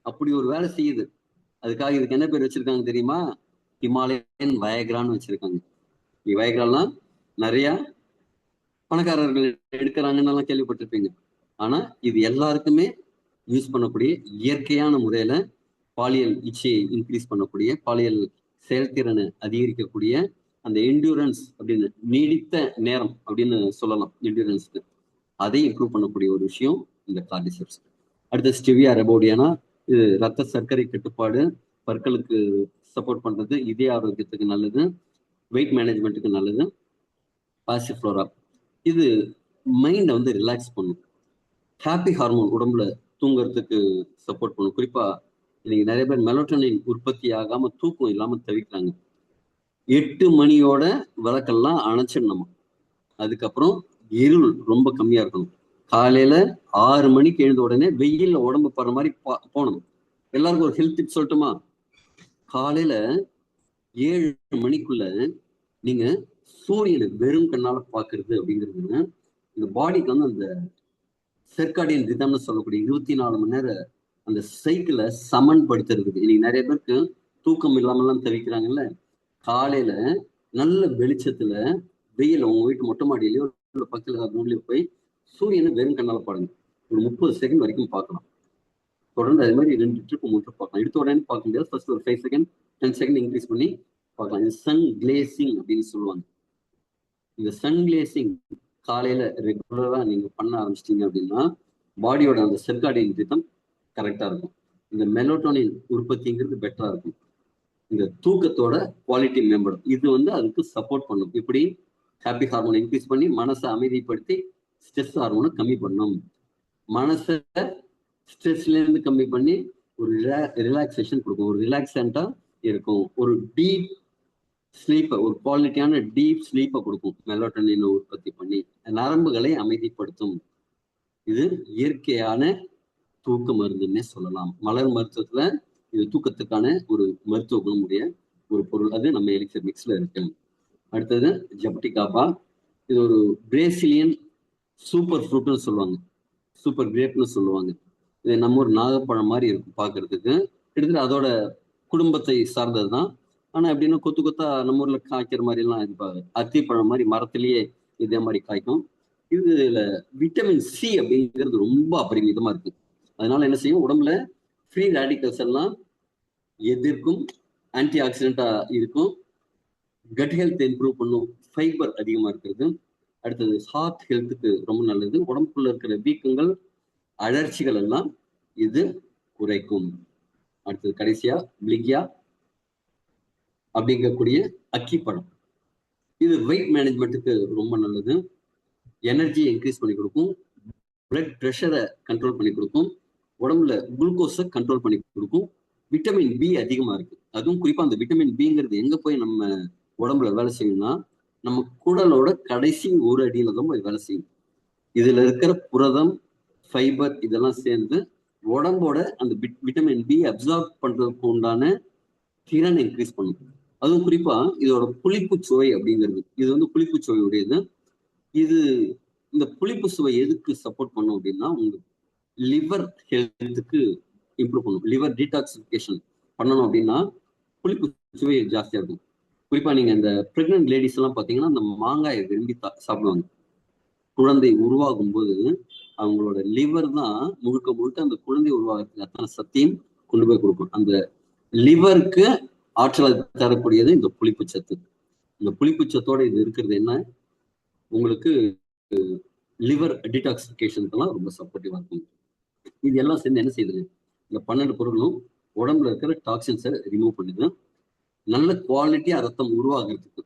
அப்படி ஒரு வேலை செய்யுது. அதுக்காக இதுக்கு என்ன பேர் வச்சிருக்காங்க தெரியுமா? ஹிமாலயன் வயக்ரான்னு வச்சிருக்காங்க. வயக்ராலாம் நிறைய பணக்காரர்கள் எடுக்கிறாங்கன்னு எல்லாம் கேள்விப்பட்டிருப்பீங்க. ஆனா இது எல்லாருக்குமே யூஸ் பண்ணக்கூடிய, இயற்கையான முறையில பாலியல் இச்சையை இன்க்ரீஸ் பண்ணக்கூடிய, பாலியல் செயல்திறனை அதிகரிக்கக்கூடிய, அந்த என்டூரன்ஸ் அப்படின்னு நீடித்த நேரம் அப்படின்னு சொல்லலாம் என்டூரன்ஸ்க்கு, அதை இம்ப்ரூவ் பண்ணக்கூடிய ஒரு விஷயம் இந்த கார்டிசெப்ஸ். அடுத்து ஸ்டெவியா ரெபோடியானா, இது ரத்த சர்க்கரை கட்டுப்பாடு, பற்களுக்கு சப்போர்ட் பண்றது, இதய ஆரோக்கியத்துக்கு நல்லது, வெயிட் மேனேஜ்மெண்ட்டுக்கு நல்லது. பாசிஃப்ளோரா, இது மைண்டை வந்து ரிலாக்ஸ் பண்ணும். ஹாப்பி ஹார்மோன் உடம்புல தூங்குறதுக்கு சப்போர்ட் பண்ணும். குறிப்பா இன்னைக்கு நிறைய பேர் மெலட்டோனின் உற்பத்தி ஆகாம தூக்கம் இல்லாம தவிக்கிறாங்க. 8 மணியோட விளக்கெல்லாம் அணைச்சிடணும். அதுக்கப்புறம் இருள் ரொம்ப கம்மியா இருக்கணும். காலையில 6 மணிக்கு எழுந்த உடனே வெயில்ல உடம்பு படுற மாதிரி போகணும். எல்லாருக்கும் ஒரு ஹெல்த் டிப் சொல்லட்டுமா? காலையில 7 மணிக்குள்ள நீங்க சூரியனை வெறும் கண்ணால பாக்குறது அப்படிங்கிறது இந்த பாடிக்கு வந்து அந்த செர்காடியன் ரிதம்னு சொல்லக்கூடிய 24 மணி நேரம் அந்த சைக்கிளை சமன்படுத்துறதுக்கு. இன்னைக்கு நிறைய பேருக்கு தூக்கம் இல்லாமலாம் தவிக்கிறாங்கல்ல. காலையில நல்ல வெளிச்சத்துல வெயில் உங்க வீட்டு மொட்டை மாடியிலயோ பக்கத்துல ரூம்லயோ போய் சூரியனை வெறும் கண்ணால பாருங்க. ஒரு 30 செகண்ட் வரைக்கும் பார்க்கலாம். தொடர்ந்து அதே மாதிரி 2 ட்ரிப் 3 ட்ரிப் பார்க்கலாம். எடுத்த உடனே பார்க்க முடியாது. ஃபர்ஸ்ட் ஒரு 5 செகண்ட் 10 செகண்ட் இன்க்ரீஸ் பண்ணி பார்க்கலாம். இது சன் கிளேசிங் அப்படின்னு சொல்லுவாங்க. இந்த சன் கிளேசிங் காலையில ரெகுலரா நீங்க பண்ண ஆரம்பிச்சிட்டீங்க அப்படின்னா பாடியோட அந்த செர்காடியன் ரிதம் கரெக்டா இருக்கும். இந்த மெலட்டோனின் உற்பத்திங்கிறது பெட்டரா இருக்கும். இந்த தூக்கத்தோட குவாலிட்டி மேம்படும். இது வந்து அதுக்கு சப்போர்ட் பண்ணும். இப்படி ஹாப்பி ஹார்மோனை இன்க்ரீஸ் பண்ணி மனசை அமைதிப்படுத்தி ஸ்ட்ரெஸ் ஹார்மோனை கம்மி பண்ணும். மனசை ஸ்ட்ரெஸ்ல இருந்து கம்மி பண்ணி ஒரு ரிலாக்ஸேஷன் கொடுக்கும். ஒரு ரிலாக்ஸண்டா இருக்கும். ஒரு டீப் ஸ்லீப்பை, ஒரு குவாலிட்டியான டீப் ஸ்லீப்பை கொடுக்கும். மெலட்டோனின் உற்பத்தி பண்ணி நரம்புகளை அமைதிப்படுத்தும். இது இயற்கையான தூக்க மருந்துன்னே சொல்லலாம். மலர் மருத்துவத்துல இது தூக்கத்துக்கான ஒரு மருத்துவ குணமுடைய ஒரு பொருள். அது நம்ம எலிக்சர் மிக்ஸ்ல இருக்கு. அடுத்தது ஜப்டிகாபா. இது ஒரு பிரேசிலியன் சூப்பர் ஃப்ரூட்னு சொல்லுவாங்க, சூப்பர் கிரேப்னு சொல்லுவாங்க. இது நம்ம ஒரு நாகப்பழம் மாதிரி இருக்கும் பார்க்கறதுக்கு. கிட்டத்தட்ட அதோட குடும்பத்தை சார்ந்தது தான். ஆனா எப்படின்னா கொத்து கொத்தா நம்ம ஊர்ல காய்க்கிற மாதிரி எல்லாம் இருப்பாங்க. அத்திப்பழம் மாதிரி மரத்திலேயே இதே மாதிரி காய்க்கும். இதுல விட்டமின் சி அப்படிங்கிறது ரொம்ப அபரிமிதமா இருக்கு. அதனால என்ன செய்யும், உடம்புல ஃப்ரீ ரேடிக்கல்ஸ் எல்லாம் எதிர்க்கும், ஆன்டி ஆக்சிடென்டா இருக்கும், கட் ஹெல்த் இம்ப்ரூவ் பண்ணும், ஃபைபர் அதிகமா இருக்கிறது. அடுத்தது ஹார்ட் ஹெல்த்துக்கு ரொம்ப நல்லது. உடம்புக்குள்ள இருக்கிற வீக்கங்கள், அழற்சிகள் எல்லாம் இது குறைக்கும். அடுத்தது கடைசியா பிளிகியா அப்படிங்கக்கூடிய அக்கிப்பழம். இது வெயிட் மேனேஜ்மெண்ட்டுக்கு ரொம்ப நல்லது. எனர்ஜியை இன்க்ரீஸ் பண்ணி கொடுக்கும், பிளட் ப்ரெஷரை கண்ட்ரோல் பண்ணி கொடுக்கும், உடம்புல குளுக்கோஸை கண்ட்ரோல் பண்ணி கொடுக்கும். விட்டமின் பி அதிகமா இருக்கு. அதுவும் குறிப்பா அந்த விட்டமின் பிங்கிறது எங்க போய் நம்ம உடம்புல வேலை செய்யணும்னா நம்ம குடலோட கடைசி ஒரு அடியில தான் போய் வேலை செய்யும். இதுல இருக்கிற புரதம், ஃபைபர் இதெல்லாம் சேர்ந்து உடம்போட அந்த விட்டமின் பி அப்சார்ப் பண்றதுக்கு உண்டான திறன் இன்க்ரீஸ் பண்ணும். அதுவும் குறிப்பா இதோட புளிப்பு சுவை அப்படிங்கிறது, இது வந்து புளிப்பு சுவை உடையது. இது இந்த புளிப்பு சுவை எதுக்கு சப்போர்ட் பண்ணும் அப்படின்னா உங்க லிவர் ஹெல்த்துக்கு இம்ப்ரூவ் பண்ணும். லிவர் டீடாக்சிஃபிகேஷன் பண்ணணும் அப்படின்னா புளிப்பு சுவை ஜாஸ்தியா இருக்கும். குறிப்பா நீங்க இந்த பிரெக்னன்ட் லேடிஸ் எல்லாம் பாத்தீங்கன்னா அந்த மாங்காயை விரும்பி சாப்பிடுவாங்க. குழந்தை உருவாகும் போது அவங்களோட லிவர் தான் முழுக்க முழுக்க அந்த குழந்தை உருவாகிறதுக்கு அத்தனை சக்தியும் கொண்டு போய் கொடுக்கும். அந்த லிவருக்கு ஆற்றலை தரக்கூடியது இந்த புளிப்பு சத்து. இந்த புளிப்பு சத்தோட இது இருக்கிறது என்ன, உங்களுக்கு லிவர் டீடாக்சிஃபிகேஷனுக்கெல்லாம் ரொம்ப சப்போர்ட்டிவா இருக்கும். இது எல்லாம் சேர்ந்து என்ன செய்யுது, இந்த 12 பொருளும் உடம்புல இருக்கிற டாக்ஸின்ஸை ரிமூவ் பண்ணுது. நல்ல குவாலிட்டியா ரத்தம் உருவாகிறதுக்கு,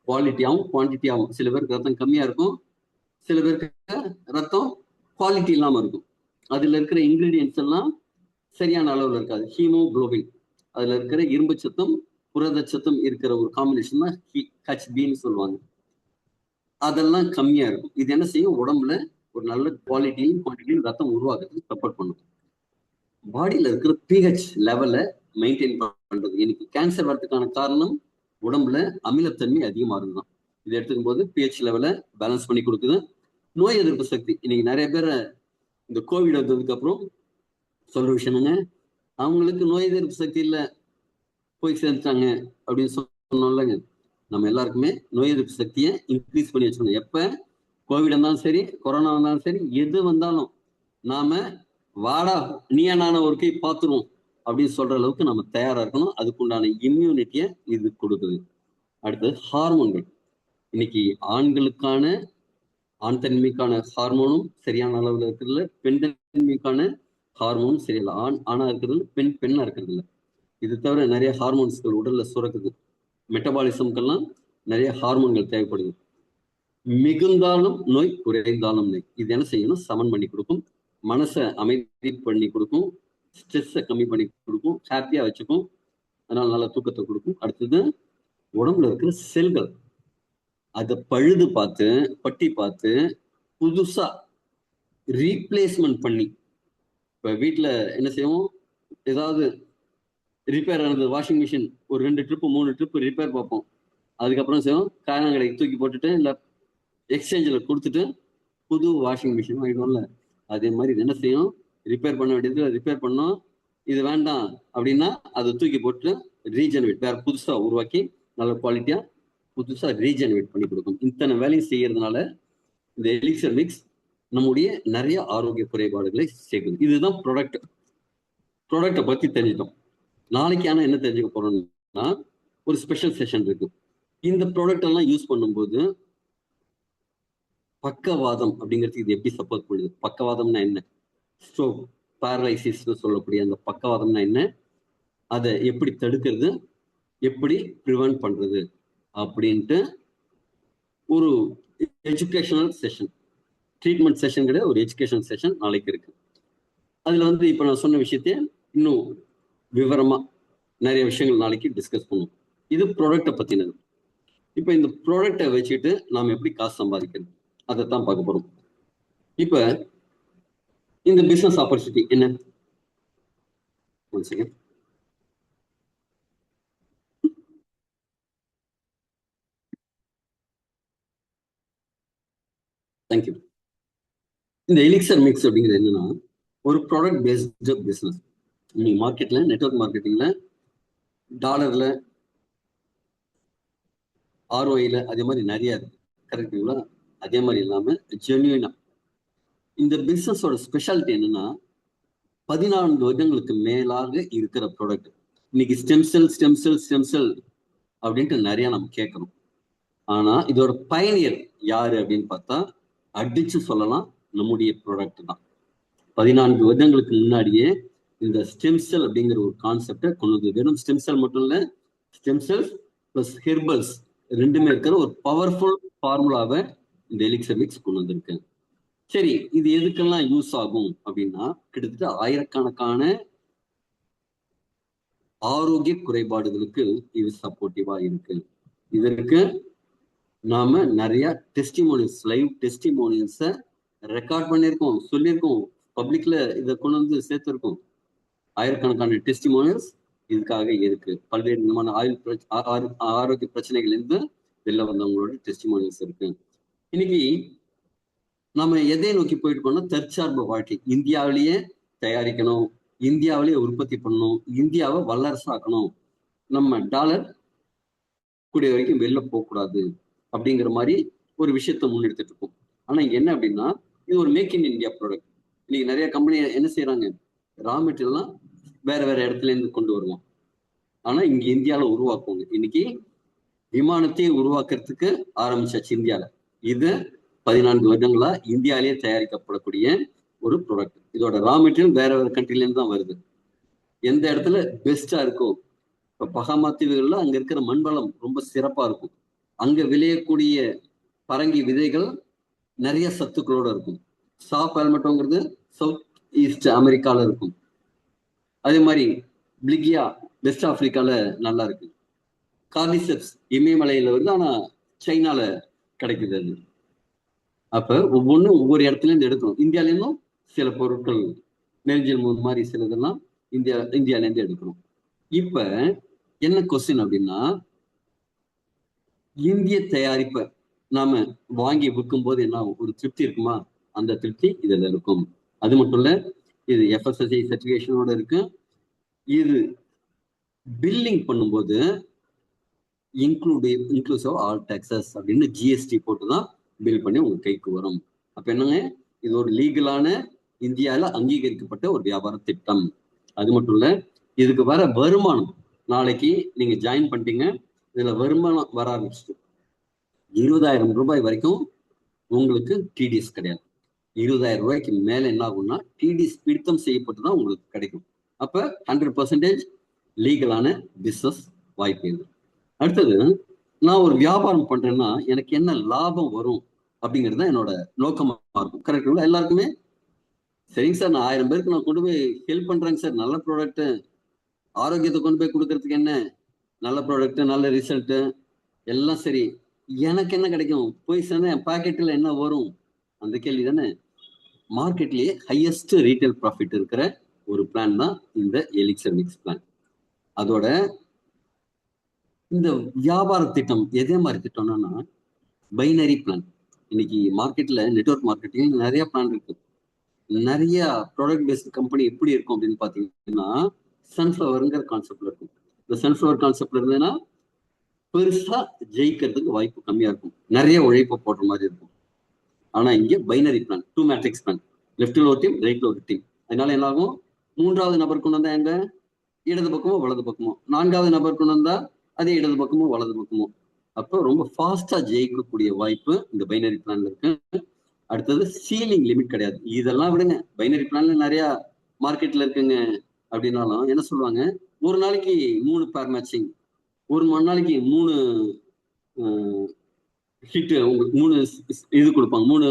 குவாலிட்டியாகவும் குவான்டிட்டியாகவும். சில பேருக்கு ரத்தம் கம்மியா இருக்கும், சில பேருக்கு ரத்தம் குவாலிட்டி இல்லாம இருக்கும். அதுல இருக்கிற இன்கிரீடியன்ஸ் எல்லாம் சரியான அளவுல இருக்காது. ஹீமோகுளோபின், அதுல இருக்கிற இரும்பு சத்தும் புரதச்சத்தும் இருக்கிற ஒரு காம்பினேஷன் தான் HBன்னு சொல்லுவாங்க. அதெல்லாம் கம்மியா இருக்கும். இது என்ன செய்யும், உடம்புல ஒரு நல்ல குவாலிட்டியும் குவான்டிட்டியும் ரத்தம் உருவாக்குறதுக்கு சப்போர்ட் பண்ணும். பாடியில இருக்கிற pH லெவலை மெயின்டைன் பண்றது. இன்னைக்கு கேன்சர் வரதுக்கான காரணம் உடம்புல அமிலத்தன்மை அதிகமா இருந்துதான். இதை எடுத்துக்கும் போது pH லெவலை பேலன்ஸ் பண்ணி கொடுக்குது. நோய் எதிர்ப்பு சக்தி, இன்னைக்கு நிறைய பேரை இந்த கோவிட் வந்ததுக்கு அப்புறம் சொல்ற விஷயம்ங்க, அவங்களுக்கு நோய் எதிர்ப்பு சக்தி இல்லை போய் சேர்ந்துட்டாங்க அப்படின்னு சொன்னோம்லங்க. நம்ம எல்லாருக்குமே நோய் எதிர்ப்பு சக்தியை இன்க்ரீஸ் பண்ணி வச்சுக்கணும். எப்ப கோவிட் வந்தாலும் சரி, கொரோனா வந்தாலும் சரி, எது வந்தாலும் நாம வாடா நீயா நான ஒரு கை பார்த்துருவோம் அப்படின்னு சொல்ற அளவுக்கு நம்ம தயாரா இருக்கணும். அதுக்குண்டான இம்யூனிட்டியை இது கொடுக்குது. அடுத்தது ஹார்மோன்கள். இன்னைக்கு ஆண்களுக்கான ஆண் தன்மைக்கான ஹார்மோனும் சரியான அளவுல இருக்கிறதுல, பெண் தன்மைக்கான ஹார்மோனும் சரியில்லை. ஆணா இருக்கிறது, பெண்ணா இருக்கிறது இல்லை. இது தவிர நிறைய ஹார்மோன்ஸ்கள் உடல்ல சுரக்குது. மெட்டபாலிசம்க்கெல்லாம் நிறைய ஹார்மோன்கள் தேவைப்படுது. மிகுந்தாலும் நோய், குறைந்தாலும் நோய். இது என்ன செய்யணும், சமன் பண்ணி கொடுக்கும். மனசை அமைதி பண்ணி கொடுக்கும், ஸ்ட்ரெஸ்ஸை கம்மி பண்ணி கொடுக்கும், ஹாப்பியா வச்சுக்கும், அதனால நல்ல தூக்கத்தை கொடுக்கும். அடுத்தது உடம்புல இருக்கிற செல்கள் அதை பழுது பார்த்து பட்டி பார்த்து புதுசா ரீப்ளேஸ்மெண்ட் பண்ணி, இப்ப வீட்டுல என்ன செய்வோம், ஏதாவது ரிப்பேர் ஆனது, வாஷிங் மிஷின் ஒரு 2 ட்ரிப்பு 3 ட்ரிப்பு ரிப்பேர் பார்ப்போம். அதுக்கப்புறம் செய்வோம் காயங்கடைக்கு தூக்கி போட்டுட்டு இல்லை எக்ஸ்சேஞ்சில் கொடுத்துட்டு புது வாஷிங் மிஷின் வாங்கிடுவோம்ல. அதே மாதிரி இது என்ன செய்யும், ரிப்பேர் பண்ண வேண்டியது ரிப்பேர் பண்ணோம், இது வேண்டாம் அப்படின்னா அதை தூக்கி போட்டு ரீஜெனரேட் வேற புதுசா உருவாக்கி நல்ல குவாலிட்டியா புதுசா ரீஜெனரேட் பண்ணி கொடுக்கும். இத்தனை வேலையும் செய்யறதுனால இந்த எலிக்சர் மிக்ஸ் நம்முடைய நிறைய ஆரோக்கிய குறைபாடுகளை சேர்க்குது. இதுதான் ப்ராடக்டை பத்தி தெரிஞ்சிட்டோம். நாளைக்கு ஆனா என்ன தெரிஞ்சுக்க போறோம்னா ஒரு ஸ்பெஷல் செஷன் இருக்கு. இந்த ப்ராடக்ட் எல்லாம் யூஸ் பண்ணும்போது பக்கவாதம் அப்படிங்கிறதுக்கு இது எப்படி சப்போர்ட் பண்ணுது, பக்கவாதம்னா என்ன, ஸ்ட்ரோக் பேரலைசிஸ் சொல்லக்கூடிய அந்த பக்கவாதம்னா என்ன, அதை எப்படி தடுக்கிறது, எப்படி ப்ரிவென்ட் பண்றது அப்படின்ட்டு ஒரு எஜுகேஷனல் செஷன், ட்ரீட்மெண்ட் செஷன் கிடையாது, ஒரு எஜுகேஷன் செஷன் நாளைக்கு இருக்கு. அதுல வந்து இப்ப நான் சொன்ன விஷயத்த இன்னும் விவரமா நிறைய விஷயங்கள் நாளைக்கு டிஸ்கஸ் பண்ணுவோம். இது ப்ராடக்டை பத்தினது. இப்ப இந்த ப்ராடக்டை வச்சுட்டு நாம எப்படி காசு சம்பாதிக்கிறது அதைத்தான் பார்க்க போறோம். இப்ப இந்த பிசினஸ் ஆப்பர்ச்சுனிட்டி என்ன, தேங்க்யூ. இந்த எலிக்சர் மிக்ஸ் அப்படிங்கிறது என்னன்னா ஒரு ப்ராடக்ட் பேஸ்டு பிசினஸ். நீங்க மார்க்கெட்ல நெட்வொர்க் மார்க்கெட்டிங்ல டாலர்ல ஆர்ஓஐல அதே மாதிரி நிறைய இருக்கு, கரெக்டுங்களா? அதே மாதிரி இல்லாம ஜென்யூனா இந்த பிசினஸோட ஸ்பெஷாலிட்டி என்னன்னா 14 வருடங்களுக்கு மேலாக இருக்கிற ப்ராடக்ட். இன்னைக்கு ஸ்டெம் செல் அப்படின்ட்டு நிறைய நம்ம கேட்கணும். ஆனா இதோட பயனியர் யாரு அப்படின்னு பார்த்தா அடிச்சு சொல்லலாம் நம்முடைய ப்ராடக்ட் தான். 14 வருடங்களுக்கு முன்னாடியே இந்த ஸ்டெம் செல் அப்படிங்கிற ஒரு கான்செப்டை கொண்டு வந்து, வெறும் ஸ்டெம் செல் மட்டும் இல்ல, ஸ்டெம் செல்ஸ் பிளஸ் ஹெர்பல்ஸ் ரெண்டுமே இருக்கிற ஒரு பவர்ஃபுல் ஃபார்முலாவை இந்த எலிக்சர் மிக்ஸ் கொண்டு வந்திருக்கு. சரி, இது எதுக்கெல்லாம் யூஸ் ஆகும் அப்படின்னா கிட்டத்தட்ட ஆயிரக்கணக்கான ஆரோக்கிய குறைபாடுகளுக்கு இது சப்போர்ட்டிவா இருக்கு. இதற்கு நாம நிறைய டெஸ்டிமோனியல்ஸ், லைவ் டெஸ்டிமோனியல்ஸை ரெக்கார்ட் பண்ணியிருக்கோம், சொல்லியிருக்கோம், பப்ளிக்ல இதை கொண்டு வந்து சேர்த்திருக்கோம். ஆயிரக்கணக்கான டெஸ்டிமோனியல்ஸ் இதுக்காக இருக்கு. பல்வேறு விதமான ஆரோக்கிய பிரச்சனைகள் இருந்து வெளில வந்தவங்களோட டெஸ்டிமோனியல்ஸ் இருக்கு. இன்னைக்கு நம்ம எதை நோக்கி போயிட்டு இருக்கோம்னா தற்சார்பு வாழ்க்கை. இந்தியாவிலேயே தயாரிக்கணும், இந்தியாவிலேயே உற்பத்தி பண்ணணும், இந்தியாவை வல்லரசாக்கணும், நம்ம டாலர் கூடிய வரைக்கும் வெளில போகக்கூடாது அப்படிங்கிற மாதிரி ஒரு விஷயத்த முன்னெடுத்துட்டு இருக்கோம். ஆனா இங்க என்ன அப்படின்னா இது ஒரு மேக் இன் இந்தியா ப்ராடக்ட். இன்னைக்கு நிறைய கம்பெனி என்ன செய்யறாங்க, ரா மெட்டீரியல்லாம் வேற வேற இடத்துல இருந்து கொண்டு வருவோம், ஆனா இங்க இந்தியாவில உருவாக்குவாங்க. இன்னைக்கு விமானத்தையே உருவாக்குறதுக்கு ஆரம்பிச்சாச்சு இந்தியால. இது 14 வருடங்களா இந்தியாவிலேயே தயாரிக்கப்படக்கூடிய ஒரு ப்ராடக்ட். இதோட ரா மெட்டீரியல் வேற வேற கண்ட்ரில இருந்து தான் வருது. எந்த இடத்துல பெஸ்டா இருக்கோ, இப்ப பகாமா தீவுகள்ல அங்க இருக்கிற மண்வளம் ரொம்ப சிறப்பா இருக்கும், அங்க விளையக்கூடிய பரங்கி விதைகள் நிறைய சத்துக்களோட இருக்கும். சா பால்மெட்டோங்கிறது சவுத் ஈஸ்ட் அமெரிக்கால இருக்கும். அதே மாதிரி பிளிகியா வெஸ்ட் ஆப்பிரிக்கால நல்லா இருக்கு. கார்னிசெப்ஸ் இமயமலையில வருது, ஆனா சைனால கிடைக்குது அது. அப்ப ஒவ்வொன்றும் ஒவ்வொரு இடத்துல இருந்து எடுக்கணும். இந்தியால இருந்தும் சில பொருட்கள் நெருஞ்சில் மூணு மாதிரி சிலதெல்லாம் இந்தியால இருந்து எடுக்கணும். இப்ப என்ன கொஸ்டின் அப்படின்னா, இந்திய தயாரிப்பை நாம வாங்கி விற்கும் போது என்ன ஒரு திருப்தி இருக்குமா? அந்த திருப்தி இதுல இருக்கும். அது மட்டும் இல்ல, இது FSSAI சர்டிபிகேஷனோட இருக்கு. இது பில்லிங் பண்ணும்போது இன்க்ளூசிவ் ஆல் டாக்ஸஸ் அப்படின்னு GST போட்டுதான் பில் பண்ணி உங்க கைக்கு வரும். அப்ப என்னங்க, இது ஒரு லீகலான இந்தியால அங்கீகரிக்கப்பட்ட ஒரு வியாபார திட்டம். அது மட்டும் இல்ல, இதுக்கு வர வருமானம், நாளைக்கு நீங்க ஜாயின் பண்ணிட்டீங்க, இதுல வருமானம் வர ஆரம்பிச்சு 20,000 ரூபாய் வரைக்கும் உங்களுக்கு டிடிஎஸ் கிடையாது. 20,000 ரூபாய்க்கு மேல என்ன ஆகும்னா டிடிஎஸ் பிடித்தம் செய்யப்பட்டுதான் உங்களுக்கு கிடைக்கும். அப்ப 100% லீகலான பிசினஸ் வாய்ப்பு. அடுத்தது, நான் ஒரு வியாபாரம் பண்றேன்னா எனக்கு என்ன லாபம் வரும் அப்படிங்கிறது தான் என்னோட நோக்கமா இருக்கும். கரெக்டுங்களா? எல்லாருக்குமே சரிங்க சார், நான் 1000 பேருக்கு நான் கொண்டு போய் ஹெல்ப் பண்றேங்க சார், நல்ல ப்ராடக்ட், ஆரோக்கியத்தை கொண்டு போய் கொடுக்கறதுக்கு என்ன, நல்ல ப்ராடக்ட், நல்ல ரிசல்ட் எல்லாம் சரி, எனக்கு என்ன கிடைக்கும், போய் சேர்ந்தா என் பாக்கெட்ல என்ன வரும், அந்த கேள்வி தானே. மார்க்கெட்லயே ஹையஸ்ட் ரீட்டைல் ப்ராஃபிட் இருக்கிற ஒரு பிளான் தான் இந்த எலிக்சர் மிக்ஸ் பிளான். அதோட இந்த வியாபார திட்டம் எதே மாதிரி திட்டம்னா பைனரி பிளான். இன்னைக்கு மார்க்கெட்ல நெட்வொர்க் மார்க்கெட்டிங் நிறைய பிளான் இருக்கு. நிறைய ப்ராடக்ட் பேஸ்ட் கம்பெனி எப்படி இருக்கும் அப்படின்னு பாத்தீங்கன்னா சன்ஃபிளவருங்கிற கான்செப்ட்ல இருக்கும். இந்த சன்ஃபிளவர் கான்செப்ட்ல இருந்ததுன்னா பெருசா ஜெயிக்கிறதுக்கு வாய்ப்பு கம்மியா இருக்கும், நிறைய உழைப்பை போடுற மாதிரி இருக்கும். ஆனா இங்க பைனரி பிளான், 2 மேட்ரிக்ஸ் பிளான், லெஃப்ட்ல ஒரு டீம், ரைட்ல ஒரு டீம். அதனால என்ன ஆகும், 3வது நபர் கொண்டு வந்தா எங்க இடது பக்கமோ வலது பக்கமோ, 4வது நபர் கொண்டு வந்தா அதே இடது பக்கமோ வலது பக்கமோ. அப்போ ரொம்ப ஃபாஸ்டா ஜெயிக்கக்கூடிய வாய்ப்பு இந்த பைனரி பிளான்ல இருக்கு. அடுத்தது சீலிங் லிமிட் கிடையாது. இதெல்லாம் விடுங்க, பைனரி பிளான்ல நிறைய மார்க்கெட்ல இருக்குங்க. அப்படின்னாலும் என்ன சொல்லுவாங்க, ஒரு நாளைக்கு 3 பேர் மேட்சிங், ஒரு நாளைக்கு 3 ஹிட், உங்களுக்கு 3 இது கொடுப்பாங்க, 3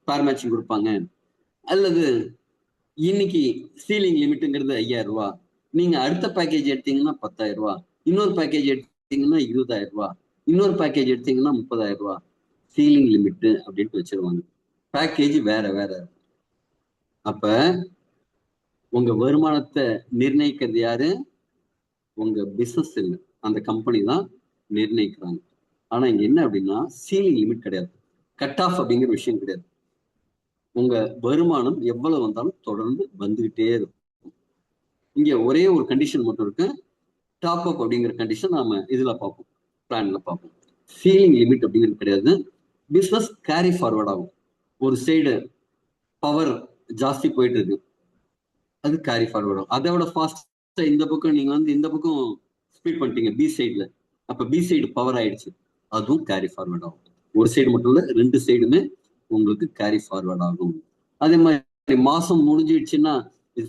பேர் மேட்சிங் கொடுப்பாங்க. அல்லது இன்னைக்கு சீலிங் லிமிட்ங்கிறது 5000 ரூபாய், நீங்க அடுத்த பேக்கேஜ் எடுத்தீங்கன்னா 10,000 ரூபாய், இன்னொரு பேக்கேஜ் எடுத்தீங்கன்னா 20,000 ரூபாய், இன்னொரு பேக்கேஜ் எடுத்தீங்கன்னா 30,000 ரூபாய். சீலிங் லிமிட் அப்படின்ட்டு வச்சிருவாங்க. பேக்கேஜ் வேற வேற. அப்ப உங்க வருமானத்தை நிர்ணயிக்கிறது யாரு, உங்க பிசினஸ் இல்லை, அந்த கம்பெனி தான் நிர்ணயிக்கிறாங்க. ஆனா இங்க என்ன அப்படின்னா சீலிங் லிமிட் கிடையாது, கட் ஆஃப் அப்படிங்கிற விஷயம் கிடையாது. உங்க வருமானம் எவ்வளவு வந்தாலும் தொடர்ந்து வந்துகிட்டே இருக்கும். இங்க ஒரே ஒரு கண்டிஷன் மட்டும் இருக்கு, டாப் அப் அப்படிங்கிற கண்டிஷன் நாம இதுல பார்ப்போம், பிளான்ல பார்ப்போம். சீலிங் லிமிட் அப்படிங்கிறது கிடையாது. பிசினஸ் கேரி ஃபார்வர்ட் ஆகும். ஒரு சைடு பவர் ஜாஸ்தி போயிட்டு இருக்கு, அது கேரி ஃபார்வர்ட் ஆகும். அதை விட ஃபாஸ்டா இந்த பக்கம் நீங்க இந்த பக்கம் ஸ்பீட் பண்ணிட்டீங்க பி சைடுல, அப்ப பி சைடு பவர் ஆயிடுச்சு, அதுவும் கேரி ஃபார்வர்ட் ஆகும். ஒரு சைடு மட்டும் இல்ல, 2 சைடுமே உங்களுக்கு கேரி ஃபார்வர்ட் ஆகும். அதே மாதிரி மாசம் முடிஞ்சிடுச்சுன்னா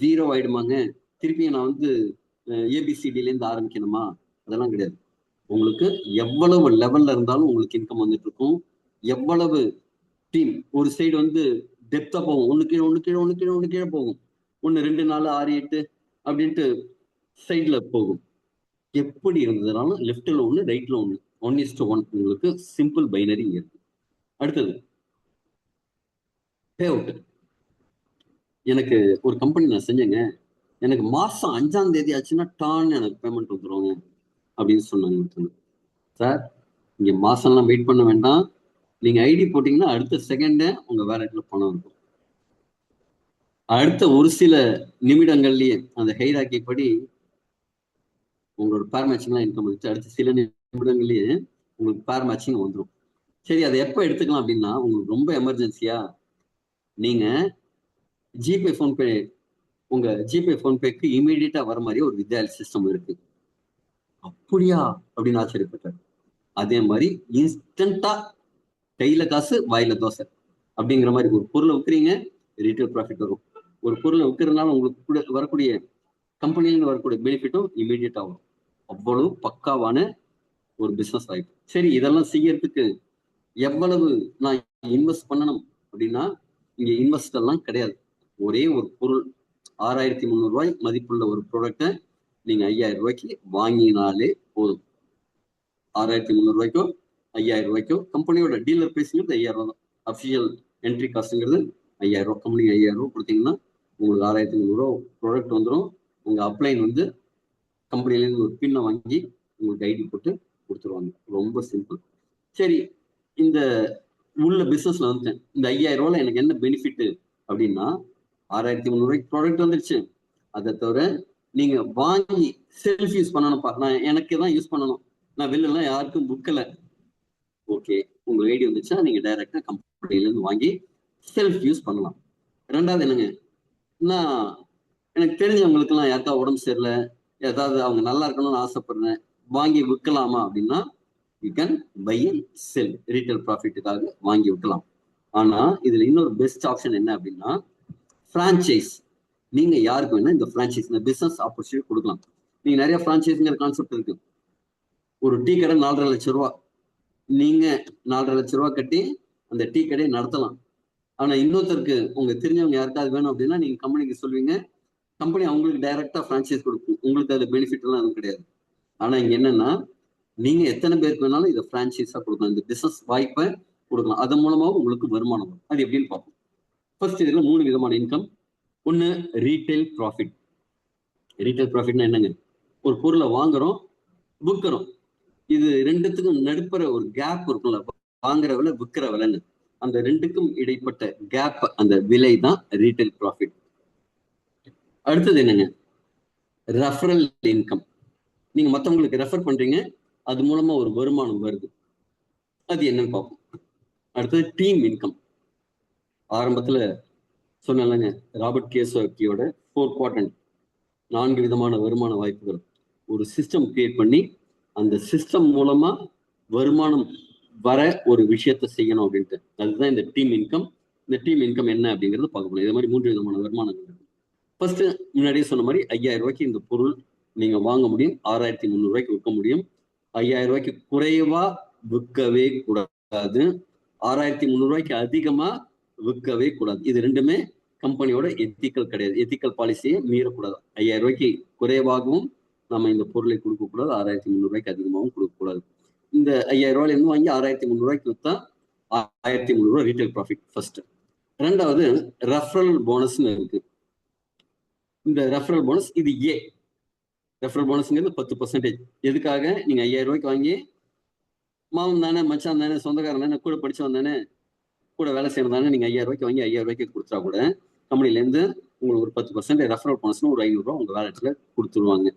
0 ஆயிடுமாங்க, திருப்பி நான் ஏபிசிடில இருந்து ஆரம்பிக்கணுமா, அதெல்லாம் கிடையாது. உங்களுக்கு எவ்வளவு லெவல்ல இருந்தாலும் உங்களுக்கு இன்கம் வந்துட்டு இருக்கும். எவ்வளவு டீம் ஒரு சைடு டெப்தா போகும், ஒண்ணு கீழே ஒண்ணு கீழே ஒண்ணு கீழே ஒண்ணு கீழே போகும், 1 2 4 6 8 அப்படின்ட்டு சைட்ல போகும். எப்படி இருந்ததுனாலும் லெஃப்ட்ல ஒண்ணு ரைட்ல ஒண்ணு, 1:1 உங்களுக்கு சிம்பிள் பைனரி இருக்கு. அடுத்தது பே அவுட். எனக்கு ஒரு கம்பெனி நான் செஞ்சேங்க, எனக்கு மாசம் 5ஆம் தேதி ஆச்சுன்னா டான்னு எனக்கு பேமெண்ட் வந்துருவாங்க அப்படின்னு சொன்னாங்க. சார், இங்க மாசம்லாம் வெயிட் பண்ண வேண்டாம், நீங்க ஐடி போட்டீங்கன்னா அடுத்த செகண்டே உங்க வேலட்ல பணம் இருக்கும். அடுத்த ஒரு சில நிமிடங்கள்லயே அந்த ஹைராக்கி படி உங்களோட பேர் மேட்சிங்லாம் இன்கம் வந்துச்சு, அடுத்த சில நிமிடங்கள்லயே உங்களுக்கு பேர் மேட்சிங் வந்துடும். சரி, அதை எப்போ எடுத்துக்கலாம் அப்படின்னா, உங்களுக்கு ரொம்ப எமர்ஜென்சியா நீங்க ஜிபே போன்பே, உங்க ஜிபே போன்பேக்கு இமீடியட்டா வர மாதிரி ஒரு வித்யாலய சிஸ்டம் இருக்கு. அப்படியா அப்படின்னு ஆச்சரியப்பட்டார். அதே மாதிரி இன்ஸ்டன்டா கையில காசு வாயில தோசை அப்படிங்கிற மாதிரி, ஒரு பொருளை விற்கிறீங்க ரீட்டைல் ப்ராஃபிட் வரும், ஒரு பொருளை விற்கிறதுனால உங்களுக்கு கூட வரக்கூடிய கம்பெனியில வரக்கூடிய பெனிஃபிட்டும் இமீடியட்டா வரும். அவ்வளவு பக்காவான ஒரு பிசினஸ் வாய்ப்பு. சரி, இதெல்லாம் செய்யறதுக்கு எவ்வளவு நான் இன்வெஸ்ட் பண்ணணும் அப்படின்னா, இங்க இன்வெஸ்ட் எல்லாம் கிடையாது. ஒரே ஒரு பொருள் 6300 ரூபாய் மதிப்புள்ள ஒரு ப்ராடக்டை நீங்க 5000 ரூபாய்க்கு வாங்கினாலே போதும். 6300 ரூபாய்க்கோ 5000 ரூபாய்க்கோ, கம்பெனியோட டீலர் பிரைஸ்ங்கிறது 5000 ரூபாய் தான், அபிஷியல் என்ட்ரி காஸ்ட்ங்கிறது 5000 ரூபாய். கம்பெனி 5000 ரூபாய் கொடுத்தீங்கன்னா உங்களுக்கு 6300 ரூபாய் ப்ராடக்ட் வந்துடும். உங்க அப்ளைன் கம்பெனிலேருந்து ஒரு பின்னை வாங்கி உங்களுக்கு ஐடி போட்டு கொடுத்துருவாங்க. ரொம்ப சிம்பிள். சரி, இந்த உள்ள பிசினஸ்ல வந்துட்டேன், இந்த 5000 ரூபாய் எனக்கு என்ன பெனிஃபிட் அப்படின்னா, 6300 ரூபாய்க்கு ப்ராடக்ட் வந்துருச்சு. அதை தவிர நீங்க வாங்கி செல்ஃப் யூஸ் பண்ணணும்ப்பா, நான் எனக்கு தான் யூஸ் பண்ணணும், நான் வெளில யாருக்கும் புக்கல, ஓகே, உங்க ஐடி வந்துச்சுன்னா நீங்க டைரக்டா கம்பெனில இருந்து வாங்கி செல்ஃப் யூஸ் பண்ணலாம். ரெண்டாவது என்னங்க, நான் எனக்கு தெரிஞ்சவங்களுக்கு எல்லாம் யாருக்கா உடம்பு சரியில்லை, ஏதாவது அவங்க நல்லா இருக்கணும்னு ஆசைப்படுறேன், வாங்கி விற்கலாமா அப்படின்னா, you can buy and sell, retail ப்ராஃபிட்டுக்காக வாங்கி விற்கலாம். ஆனா இதுல இன்னொரு பெஸ்ட் ஆப்ஷன் என்ன அப்படின்னா, பிரான்ச்சைஸ். நீங்க யாருக்கு வேணா இந்த பிரான்ச்சைஸ், இந்த பிசினஸ் ஆப்பர்ச்சுனிட்டி கொடுக்கலாம். நீங்க நிறைய பிரான்ச்சைஸ்ங்கிற கான்செப்ட் இருக்கு. ஒரு டீ கடை 4.5 லட்சம் ரூபாய், நீங்க 4.5 லட்சம் ரூபாய் கட்டி அந்த டீ கடையை நடத்தலாம். ஆனா இன்னொருத்தருக்கு உங்க தெரிஞ்சவங்க யாருக்காவது வேணும் அப்படின்னா நீங்க கம்பெனிக்கு சொல்லுவீங்க, கம்பெனி அவங்களுக்கு டைரக்டா பிரான்ச்சைஸ் கொடுக்கும். உங்களுக்கு அது பெனிஃபிட் எல்லாம் எதுவும் கிடையாது. ஆனா இங்க என்னன்னா, நீங்க எத்தனை பேருக்கு வேணாலும் இதை பிரான்ச்சைஸா கொடுக்கலாம். இந்த பிசினஸ் வாய்ப்பை கொடுக்கலாம். அதன் மூலமாக உங்களுக்கு வருமானம் வரும். அது எப்படின்னு பார்ப்போம். ஃபர்ஸ்ட் இதுல 3 விதமான இன்கம். ஒன்னு ரீட்டைல் ப்ராஃபிட். ரீட்டைல் ப்ராஃபிட்னா என்னங்க? ஒரு பொருளை வாங்குறோம், விற்கிறோம். இது ரெண்டுத்துக்கும் நடுப்புற ஒரு கேப் இருக்கும்ல, வாங்குற விலை விற்கிற விலைன்னு. அந்த ரெண்டுக்கும் இடைப்பட்ட கேப், அந்த விலை தான் ரீட்டைல் ப்ராஃபிட். அடுத்தது என்னங்க? Referral income. நீங்க மற்றவங்களுக்கு ரெஃபர் பண்றீங்க, அது மூலமா ஒரு வருமானம் வருது. அது என்னன்னு பார்ப்போம். அடுத்தது டீம் இன்கம். ஆரம்பத்துல சொன்னேன்லங்க, ராபர்ட் கியோசாகியோட 4 குவாட்ரண்ட், 4 விதமான வருமான வாய்ப்புகள். ஒரு சிஸ்டம் கிரியேட் பண்ணி அந்த சிஸ்டம் மூலமா வருமானம் வர ஒரு விஷயத்த செய்யணும் அப்படின்ட்டு. அதுதான் இந்த டீம் இன்கம். இந்த டீம் இன்கம் என்ன அப்படிங்கிறது பார்க்க போறோம். இதே மாதிரி 3 விதமான வருமானங்கள் இருக்கு. ஃபர்ஸ்ட் முன்னாடியே சொன்ன மாதிரி 5000 ரூபாய்க்கு இந்த பொருள் நீங்க வாங்க முடியும், 6300 ரூபாய்க்கு விற்க முடியும். 5000 ரூபாய்க்கு குறைவா விற்கவே கூடாது, 6300 ரூபாய்க்கு அதிகமா விற்கவே கூடாது. இது ரெண்டுமே கம்பெனியோட எத்திக்கல் கிடையாது. எத்திக்கல் பாலிசியை மீறக்கூடாது. 5000 ரூபாய்க்கு குறைவாகவும் நம்ம இந்த பொருளை கொடுக்கக்கூடாது, 6300 ரூபாய்க்கு அதிகமாகவும் கொடுக்கக்கூடாது. இந்த 5000 ரூபாயில இருந்து வாங்கி 6300 ரூபாய்க்கு விற்றா 1300 ரூபாய் ரீட்டைல் ப்ராஃபிட் ஃபர்ஸ்ட். ரெண்டாவது ரெஃபரல் போனஸ்ன்னு இருக்கு. இந்த ரெஃபரல் போனஸ் இது ஏ. ரெஃபரல் போனஸ்ங்கிறது 10%. எதுக்காக? நீங்க 5000 ரூபாய்க்கு வாங்கி மாமன் தானே, மச்சான் தானே, சொந்தக்காரன் தானே, கூட படிச்சவன் தானே, கூட வேலை செய்யறது தானே, நீங்க 5000 ரூபாய்க்கு வாங்கி 5000 ரூபாய்க்கு கொடுத்தா கூட கம்பெனில இருந்து உங்களுக்கு ஒரு 10% ரெஃபரல் போனஸ்னு ஒரு 500 ரூபாய் உங்க வேலட்ல கொடுத்துருவாங்க.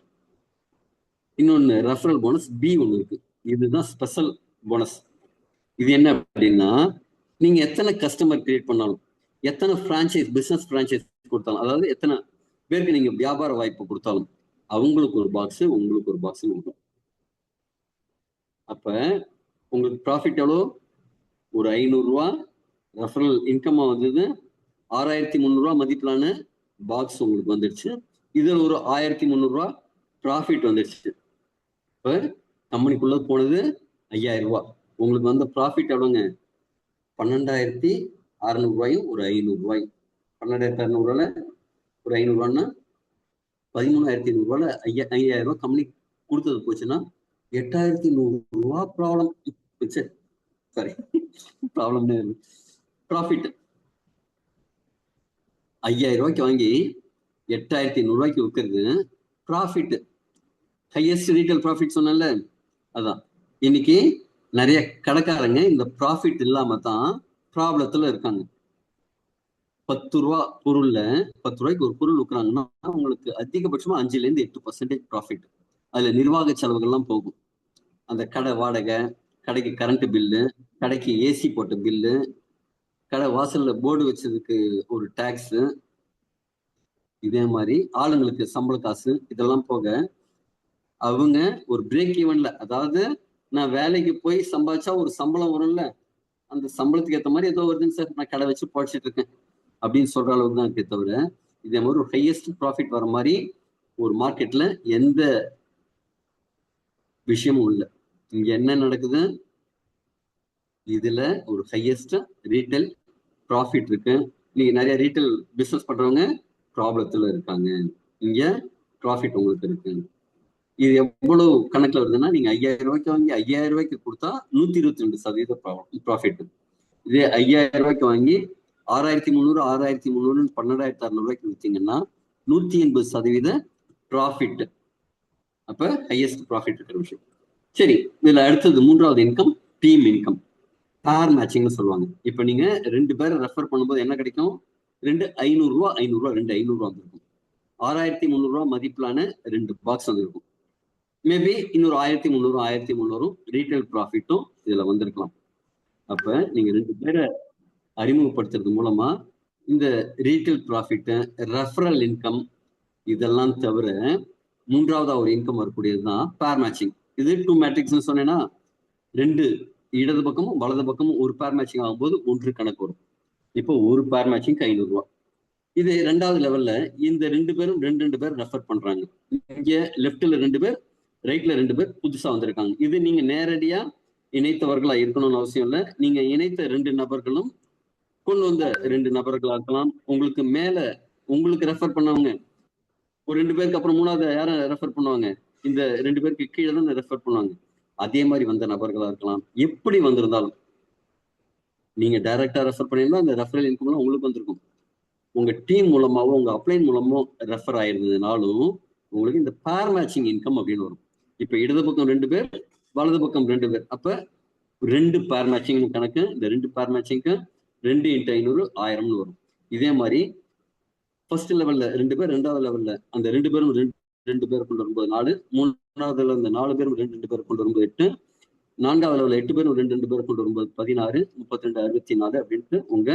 இன்னொன்னு ரெஃபரல் போனஸ் பி ஒன்று இருக்கு. இதுதான் ஸ்பெஷல் போனஸ். இது என்ன அப்படின்னா, நீங்க எத்தனை கஸ்டமர் கிரியேட் பண்ணாலும், எத்தனை பிரான்ச்சைஸ் பிசினஸ் பிரான்ச்சைஸ் கொடுத்தாலும், அதாவது எத்தனை பேருக்கு நீங்க வியாபார வாய்ப்பு கொடுத்தாலும் அவங்களுக்கு ஒரு பாக்ஸ், உங்களுக்கு ஒரு பாக்ஸ் கொடுக்கும். அப்ப உங்களுக்கு ப்ராஃபிட் எவ்வளோ? ஒரு 500 ரூபாய் ரெஃபரல் இன்கமா வந்தது, 6300 ரூபாய் மதிப்பிலான பாக்ஸ் உங்களுக்கு வந்துடுச்சு. இதுல ஒரு 1300 ரூபாய் ப்ராஃபிட் வந்துடுச்சு. இப்ப கம்பெனிக்குள்ள போனது 5000 ரூபாய். உங்களுக்கு வந்த ப்ராஃபிட் எவ்வளோங்க? 12600 ரூபாயும் ஒரு 500 ரூபாய். 12600 ரூபாயில ஒரு 500 ரூபான்னா 13500 ரூபாயில 5000 ரூபாய் கம்பெனி கொடுத்தது போச்சுன்னா 8100 ரூபாய் ப்ராப்ளம். சாரி, ப்ராப்ளம்னு ப்ராஃபிட். 5000 ரூபாய்க்கு வாங்கி 8500 ரூபாய்க்கு விற்கிறது ப்ராஃபிட். ஹையஸ்ட் ரீட்டைல் ப்ராஃபிட் சொன்னல, அதான். இன்னைக்கு நிறைய கடைக்காரங்க இந்த ப்ராஃபிட் இல்லாம தான் ப்ராப்ளத்துல இருக்காங்க. 10 ரூபா பொருள்ல 10 ரூபாய்க்கு ஒரு பொருள் விற்கிறாங்கன்னா உங்களுக்கு அதிகபட்சமா 5-8% ப்ராஃபிட். அதுல நிர்வாக செலவுகள்லாம் போகும். அந்த கடை வாடகை, கடைக்கு கரண்ட் பில்லு, கடைக்கு ஏசி போட்ட பில்லு, கடை வாசல்ல போர்டு வச்சதுக்கு ஒரு டாக்ஸ், இதே மாதிரி ஆளுங்களுக்கு சம்பள காசு, இதெல்லாம் போக அவங்க ஒரு பிரேக் ஈவன்ல, அதாவது நான் வேலைக்கு போய் சம்பாதிச்சா ஒரு சம்பளம் வரும்ல, அந்த சம்பளத்துக்கு ஏற்ற மாதிரி ஏதோ வருதுன்னு சார், நான் கடை வச்சு படிச்சுட்டு இருக்கேன் அப்படின்னு சொல்ற அளவுக்கு தான் இருக்கே தவிர, இதே மாதிரி ஒரு ஹையஸ்ட் ப்ராஃபிட் வர மாதிரி ஒரு மார்க்கெட்ல எந்த விஷயமும் இல்லை. இங்க என்ன நடக்குது? இதுல ஒரு ஹையஸ்ட் ரீட்டைல் ப்ராஃபிட் இருக்கு. நீங்க நிறைய ரீட்டைல் பிசினஸ் பண்றவங்க ப்ராப்ளத்துல இருக்காங்க. இங்க ப்ராஃபிட் உங்களுக்கு இருக்கு. இது எவ்வளவு கணக்குல வருதுன்னா, நீங்க 5000 ரூபாய்க்கு வாங்கி 5000 ரூபாய்க்கு கொடுத்தா 122% ப்ராஃபிட். இதே 5000 ரூபாய்க்கு வாங்கி 6300 6300 12600 ரூபாய்க்கு வித்தீங்கன்னா 180% ப்ராஃபிட். அப்ப ஹையஸ்ட் ப்ராஃபிட் இருக்கிற விஷயம். சரி, இதுல அடுத்தது 3வது இன்கம் டீம் இன்கம். பேர் மேட்சிங்னு சொல்லுவாங்க. இப்ப நீங்க 2 பேரை ரெஃபர் பண்ணும்போது என்ன கிடைக்கும்? 2 500 ரூபாய் 500 ரூபாய் 2 500 ரூபாய் வந்திருக்கும். 6300 ரூபாய் மதிப்பிலான 2 பாக்ஸ் வந்திருக்கும். மேபி இன்னொரு 1300 1300 ரீட்டைல் ப்ராஃபிட்டும் இதுல வந்திருக்கலாம். அப்ப நீங்க 2 பேரை அறிமுகப்படுத்துறது மூலமா இந்த ரீட்டைல் ப்ராஃபிட், ரெஃபரல் இன்கம், இதெல்லாம் தவிர 3வது ஒரு இன்கம் வரக்கூடியதுதான் பேர் மேட்சிங். இது 2 மேட்ரிக்ஸ் சொன்னேன்னா, 2 இடது பக்கமும் வலது பக்கமும் ஒரு பேர் மேட்சிங் ஆகும்போது 1 கணக்கு வரும். இப்போ ஒரு பேர் மேட்சிங் 500 ரூபாய். இது 2வது லெவல்ல இந்த 2 பேரும் 2 பேர் ரெஃபர் பண்றாங்க. இங்க லெஃப்ட்ல 2 பேர், ரைட்ல 2 பேர் புதுசா வந்திருக்காங்க. இது நீங்க நேரடியா இணைத்தவர்களா இருக்கணும்னு அவசியம் இல்லை. நீங்க இணைத்த 2 நபர்களும் கொண்டு வந்த 2 நபர்களா இருக்கலாம். உங்களுக்கு மேல உங்களுக்கு ரெஃபர் பண்ணவங்க ஒரு 2 பேருக்கு அப்புறம் 3வது யாரை ரெஃபர் பண்ணுவாங்க? இந்த 2 பேருக்கு கீழே தான் ரெஃபர் பண்ணுவாங்க. அதே மாதிரி வந்த நபர்களா இருக்கலாம். எப்படி வந்திருந்தாலும் நீங்க டைரக்டா ரெஃபர் பண்ணியிருந்தா அந்த ரெஃபரல் இன்கம் உங்களுக்கு வந்திருக்கும். உங்க டீம் மூலமாவோ உங்க அப்ளைன் மூலமோ ரெஃபர் ஆயிருந்ததுனாலும் உங்களுக்கு இந்த பேர் மேட்சிங் இன்கம் அப்படின்னு வரும். இப்ப இடது பக்கம் 2 பேர், வலது பக்கம் 2 பேர். அப்ப 2 பேர் மேட்சிங் கணக்கு. இந்த 2 பேர் மேட்சிங்க்கு 2 × 500 1000 வரும். இதே மாதிரி ஃபர்ஸ்ட் லெவல்ல 2 பேர், 2வது லெவல்ல அந்த 2 பேரும் 2 பேர் கொண்டு வரும்போது 4, 3வது இந்த 4 பேரும் 2 பேர் கொண்டு வரும்போது 8, 4வது லெவல்ல 8 பேரும் 2 பேர் கொண்டு வரும்போது 16, 32, 64 அப்படின்ட்டு உங்க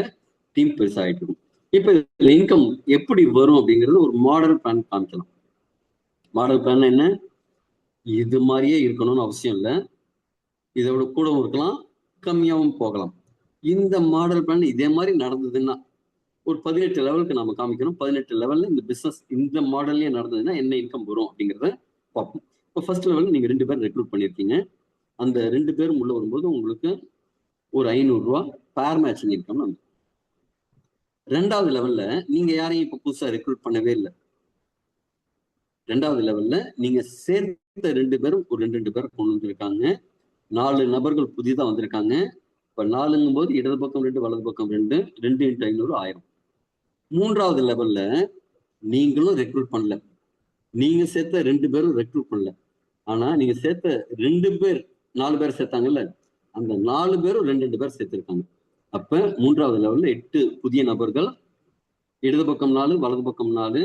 டீம் பெருசாகிட்டு இருக்கும். இப்ப இதுல இன்கம் எப்படி வரும் அப்படிங்கிறது ஒரு மாடல் பிளான் காமிக்கலாம். மாடல் பிளான் என்ன? இது மாதிரியே இருக்கணும்னு அவசியம் இல்லை. இதோட கூடவும் இருக்கலாம், கம்மியாகவும் போகலாம். இந்த மாடல் பிளான் இதே மாதிரி நடந்ததுன்னா ஒரு 18 லெவலுக்கு நாம காமிக்கணும். 18 லெவல்ல இந்த பிசினஸ் இந்த மாடல்லயே நடந்ததுன்னா என்ன இன்கம் வரும் அப்படிங்கிறத பார்ப்போம். இப்போ ஃபர்ஸ்ட் லெவலில் நீங்க 2 பேர் ரெக்ரூட் பண்ணியிருக்கீங்க. அந்த 2 பேரும் உள்ள வரும்போது உங்களுக்கு ஒரு 500 ரூபா பேர் மேட்சிங் இன்கம் வந்து. 2வது லெவல்ல நீங்க யாரையும் இப்ப புதுசா ரெக்ரூட் பண்ணவே இல்லை. 2வது லெவல்ல நீங்க சேர்த்த 2 பேரும் ஒரு 2 பேர் கொண்டு வந்திருக்காங்க. 4 நபர்கள் புதிதா வந்திருக்காங்க. இப்ப 4ங்கும் போது இடது பக்கம் 2, வலது பக்கம் 2, 2 × 500 1000. 3வது லெவல்ல நீங்களும் ரெக்ரூட் பண்ணல. நீங்க சேர்த்த 2 பேரும் ரெக்ரூட் பண்ணல. ஆனா நீங்க சேர்த்த 2 பேர் 4 பேர் சேர்த்தாங்கல்ல, அந்த 4 பேரும் 2 பேர் சேர்த்திருக்காங்க. அப்ப 3வது லெவல்ல 8 புதிய நபர்கள், இடது பக்கம் 4, வலது பக்கம் 4.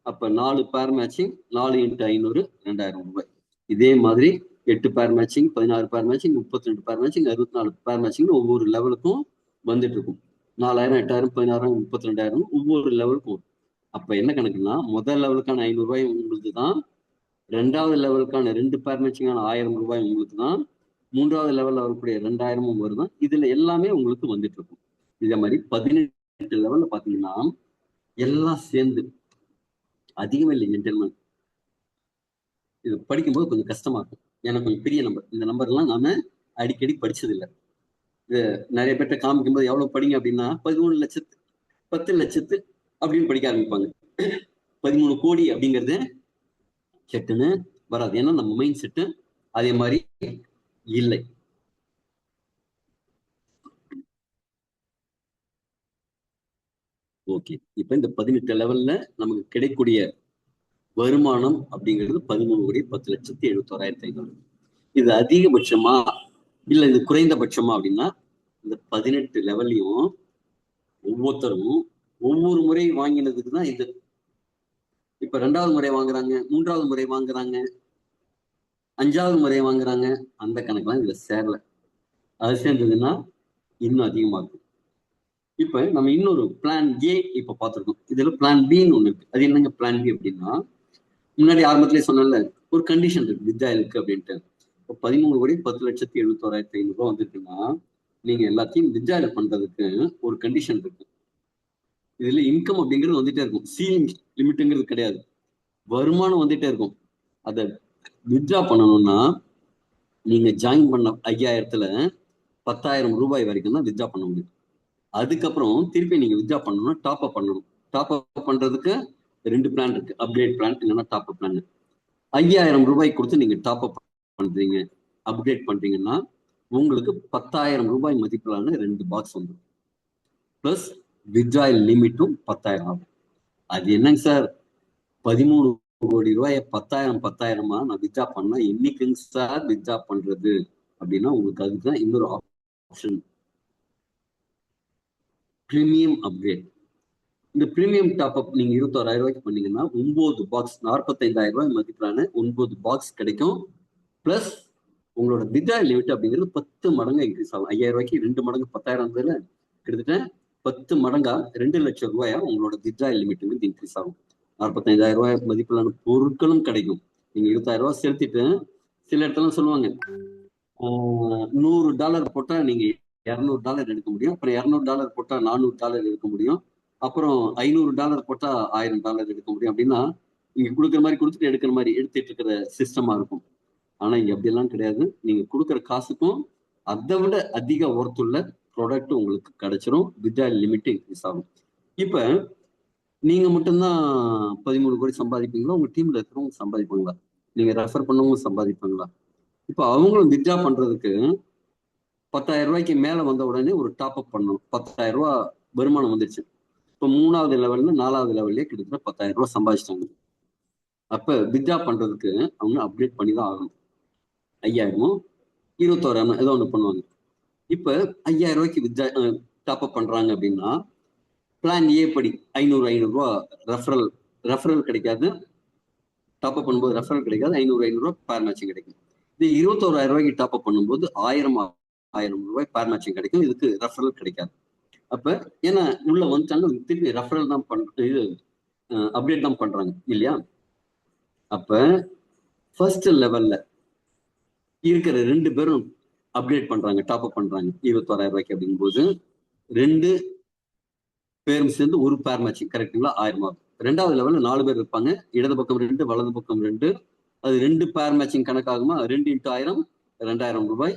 அப்ப 4 பேர் மேட்சிங், 4 × 500 2000 ரூபாய். இதே மாதிரி 8 பேர் மேட்சிங், 16 பேர் மேட்சிங், 32 பேர் மேட்சிங், 64 பேர் மேட்சிங் ஒவ்வொரு லெவலுக்கும் வந்துட்டு இருக்கும். 4000, 8000, 16000, 32,000 ஒவ்வொரு லெவலுக்கும். அப்ப என்ன கணக்குன்னா முதல் லெவலுக்கான 500 ரூபாய் உங்களுக்கு தான், 2வது லெவலுக்கான 2 பேர் மேட்சிங்கான 1000 ரூபாய் உங்களுக்கு தான், 3வது லெவல்ல வரக்கூடிய 2000 வருதான். இதுல எல்லாமே உங்களுக்கு வந்துட்டு இருக்கும். இதே மாதிரி 18 லெவல்ல பாத்தீங்கன்னா எல்லாம் சேர்ந்து அதிகமே இல்லை ஜென்டில்மேன். இது படிக்கும்போது கொஞ்சம் கஷ்டமா இருக்கும். எனக்கு கொஞ்சம் பெரிய நம்பர். இந்த நம்பர்லாம் நாம அடிக்கடி படிச்சது இல்லை. இது நிறைய பேர்ட்ட காமிக்கும்போது எவ்வளவு படிங்க அப்படின்னா 13 லட்சத்து 10 லட்சத்து அப்படின்னு படிக்க ஆரம்பிப்பாங்க. 13 கோடி அப்படிங்கிறது செட்டுன்னு வராது. ஏன்னா நம்ம மைண்ட் செட்டு அதே மாதிரி இல்லை. ஓகே, இப்ப இந்த 18 லெவல்ல நமக்கு கிடைக்கக்கூடிய வருமானம் அப்படிங்கிறது 13 கோடி 10,71,500. இது அதிகபட்சமா இல்ல இது குறைந்தபட்சமா அப்படின்னா இந்த 18 லெவல்லையும் ஒவ்வொருத்தரும் ஒவ்வொரு முறை வாங்கினதுக்கு தான் இது. இப்ப 2வது முறை வாங்குறாங்க, 3வது முறை வாங்குறாங்க, 5வது முறை வாங்குறாங்க, அந்த கணக்கெல்லாம் இதுல சேரல. அது சேர்ந்ததுன்னா இன்னும் அதிகமாகும். இப்ப நம்ம இன்னொரு பிளான் ஏ இப்ப பார்த்திருக்கோம். இதுல பிளான் பின்னு ஒண்ணு இருக்கு. அது என்னங்க பிளான் பி அப்படின்னா, முன்னாடி ஆரம்பத்திலேயே சொன்னல ஒரு கண்டிஷன் இருக்கு வித்யாலுக்கு அப்படின்ட்டு. இப்போ 13 கோடி 10,71,500 ரூபாய் வந்துருக்குன்னா நீங்க எல்லாத்தையும் வித்யால பண்றதுக்கு ஒரு கண்டிஷன் இருக்கு. இதுல இன்கம் அப்படிங்கிறது வந்துட்டே இருக்கும். சீலிங் லிமிட்ங்கிறது கிடையாது. வருமானம் வந்துட்டே இருக்கும். அதை வித்ரா பண்ணணும்னா நீங்க ஜாயின் பண்ண 5000த்துல 10,000 ரூபாய் வரைக்கும் தான் வித்ரா பண்ண முடியும். அதுக்கப்புறம் திருப்பி நீங்க வித்ரா பண்ணணும்னா டாப் அப் பண்ணணும். டாப் அப் பண்றதுக்கு 2 பிளான் இருக்கு. அப்கிரேட் பிளான் இல்லைன்னா டாப் அப் பிளான். 5000 ரூபாய் கொடுத்து நீங்க டாப் அப் பண்றீங்க, அப்கிரேட் பண்றீங்கன்னா உங்களுக்கு 10,000 ரூபாய் மதிப்பிலான 2 பாக்ஸ் வந்துடும். பிளஸ் வித்ராயல் லிமிட்டும் 10,000 ஆகும். அது என்னங்க சார் 13 கோடி ரூபாய் 10,000 நான் வித்ரா பண்ணா என்னைக்குங்க சார் வித்ரா பண்றது அப்படின்னா உங்களுக்கு அதுதான் இன்னொரு ஆப்ஷன், பிரீமியம் அப்கிரேட். இந்த பிரீமியம் டாப் அப் நீங்க 21,000 ரூபாய்க்கு பண்ணீங்கன்னா 9 பாக்ஸ் 45,000 ரூபாய் மதிப்பிலான 9 பாக்ஸ் கிடைக்கும். பிளஸ் உங்களோட வித்ரா லிமிட் அப்படிங்கிறது 10 மடங்கு இன்க்ரீஸ் ஆகும். 5,000 ரூபாய்க்கு 2 மடங்கு 10,000 கிட்டத்தட்ட 10 மடங்கா 2 லட்சம் ரூபாயா உங்களோட வித்ரா லிமிட் வந்து இன்க்ரீஸ் ஆகும். 45,000 ரூபாய் மதிப்பிலான பொருட்களும் கிடைக்கும். நீங்க 20,000 ரூபாய் செலுத்திட்டு சில இடத்துல சொல்லுவாங்க $100 போட்டா நீங்க $200 எடுக்க முடியும். அப்புறம் $200 போட்டா $400 எடுக்க முடியும். அப்புறம் $500 போட்டா $1,000 எடுக்க முடியும். அப்படின்னா நீங்க கொடுக்குற மாதிரி கொடுத்துட்டு எடுக்கிற மாதிரி எடுத்துட்டு இருக்கிற சிஸ்டமா இருக்கும். ஆனா இங்க அப்படியெல்லாம் கிடையாது. நீங்க கொடுக்குற காசுக்கும் அதை விட அதிக ஒர்த்துள்ள ப்ராடக்ட் உங்களுக்கு கிடைச்சிரும். வித்யா லிமிட் இன்க்ரீஸ் ஆகும். இப்ப நீங்க மட்டும்தான் 13 கோடி சம்பாதிப்பீங்களா? உங்க டீம்ல இருக்கிறவங்க சம்பாதிப்பாங்களா? நீங்க ரெஃபர் பண்ணவங்க சம்பாதிப்பாங்களா? இப்ப அவங்களும் வித்யா பண்றதுக்கு 10,000 ரூபாய்க்கு மேல வந்த உடனே ஒரு டாப் அப் பண்ணணும். 10,000 ரூபாய் வருமானம் வந்துருச்சு. இப்ப 3வது லெவல்ல 4வது லெவல்லே கிட்டத்தட்ட 10,000 ரூபாய் சம்பாதிச்சிட்டாங்க. அப்ப வித்யா பண்றதுக்கு அவங்க அப்டேட் பண்ணி தான் ஆகணும். 5,000 21,000 ஏதோ ஒண்ணு பண்ணுவாங்க. இப்ப 5,000 ரூபாய்க்கு வித்யா டாப் அப் பண்றாங்க அப்படின்னா பிளான் ஏ படி 500 ரூபாய் ரெஃபரல் கிடைக்காது. டாப் அப் பண்ணும்போது ரெஃபரல் கிடைக்காது. 500 ரூபாய் பேர் மேட்சிங் கிடைக்கும். இது 21,000 ரூபாய்க்கு டாப் அப் பண்ணும்போது 1000 ரூபாய் பேர் மேட்சிங் கிடைக்கும். இதுக்கு ரெஃபரல் கிடைக்காது. அப்ப ஏன்னா உள்ள வந்துட்டாங்க, திருப்பி ரெஃபரல் தான் இது அப்டேட் தான் பண்றாங்க இல்லையா? அப்ப ஃபர்ஸ்ட் லெவல்ல இருக்கிற 2 பேரும் அப்டேட் பண்றாங்க, டாப் அப் பண்றாங்க 21,000 ரூபாய்க்கு. அப்படிங்கும்போது 2 பேரும் சேர்ந்து ஒரு பேர் மேட்சிங் கரெக்டுங்களா? 1000 ஆகும். 2வது லெவல்ல 4 பேர் இருப்பாங்க. இடது பக்கம் 2, வலது பக்கம் 2. அது 2 பேர் மேட்சிங் கணக்காகுமா? 2 × 1000 2,000 ரூபாய்.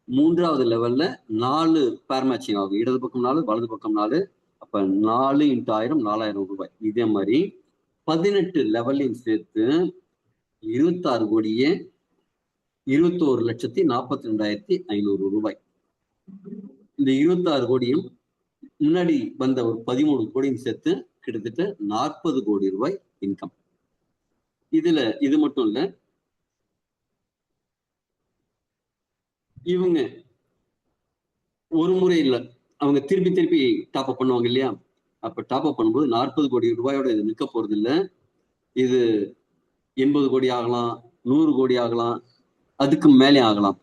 3வது லெவல்ல 4 பேர் மேட்சிங் ஆகும். இடது பக்கம் 4, வலது பக்கம் 4. அப்ப 4 × 1000 4,000 ரூபாய். இதே மாதிரி 18 லெவல்லையும் சேர்த்து 26 கோடியே 21,42,500 ரூபாய். இந்த 26 கோடியும் முன்னாடி வந்த ஒரு 13 கோடியும் சேர்த்து கிட்டத்தட்ட 40 கோடி ரூபாய் இன்கம். இதுல இது மட்டும் இல்ல, இவங்க ஒரு முறை இல்ல, அவங்க திருப்பி திருப்பி டாப் அப் பண்ணுவாங்க இல்லையா? அப்ப டாப் அப் பண்ணும்போது 40 கோடி ரூபாயோட இது நிக்க போறது இல்ல. இது 80 கோடி ஆகலாம், 100 கோடி ஆகலாம், அதுக்கு மேலே ஆகலாம்.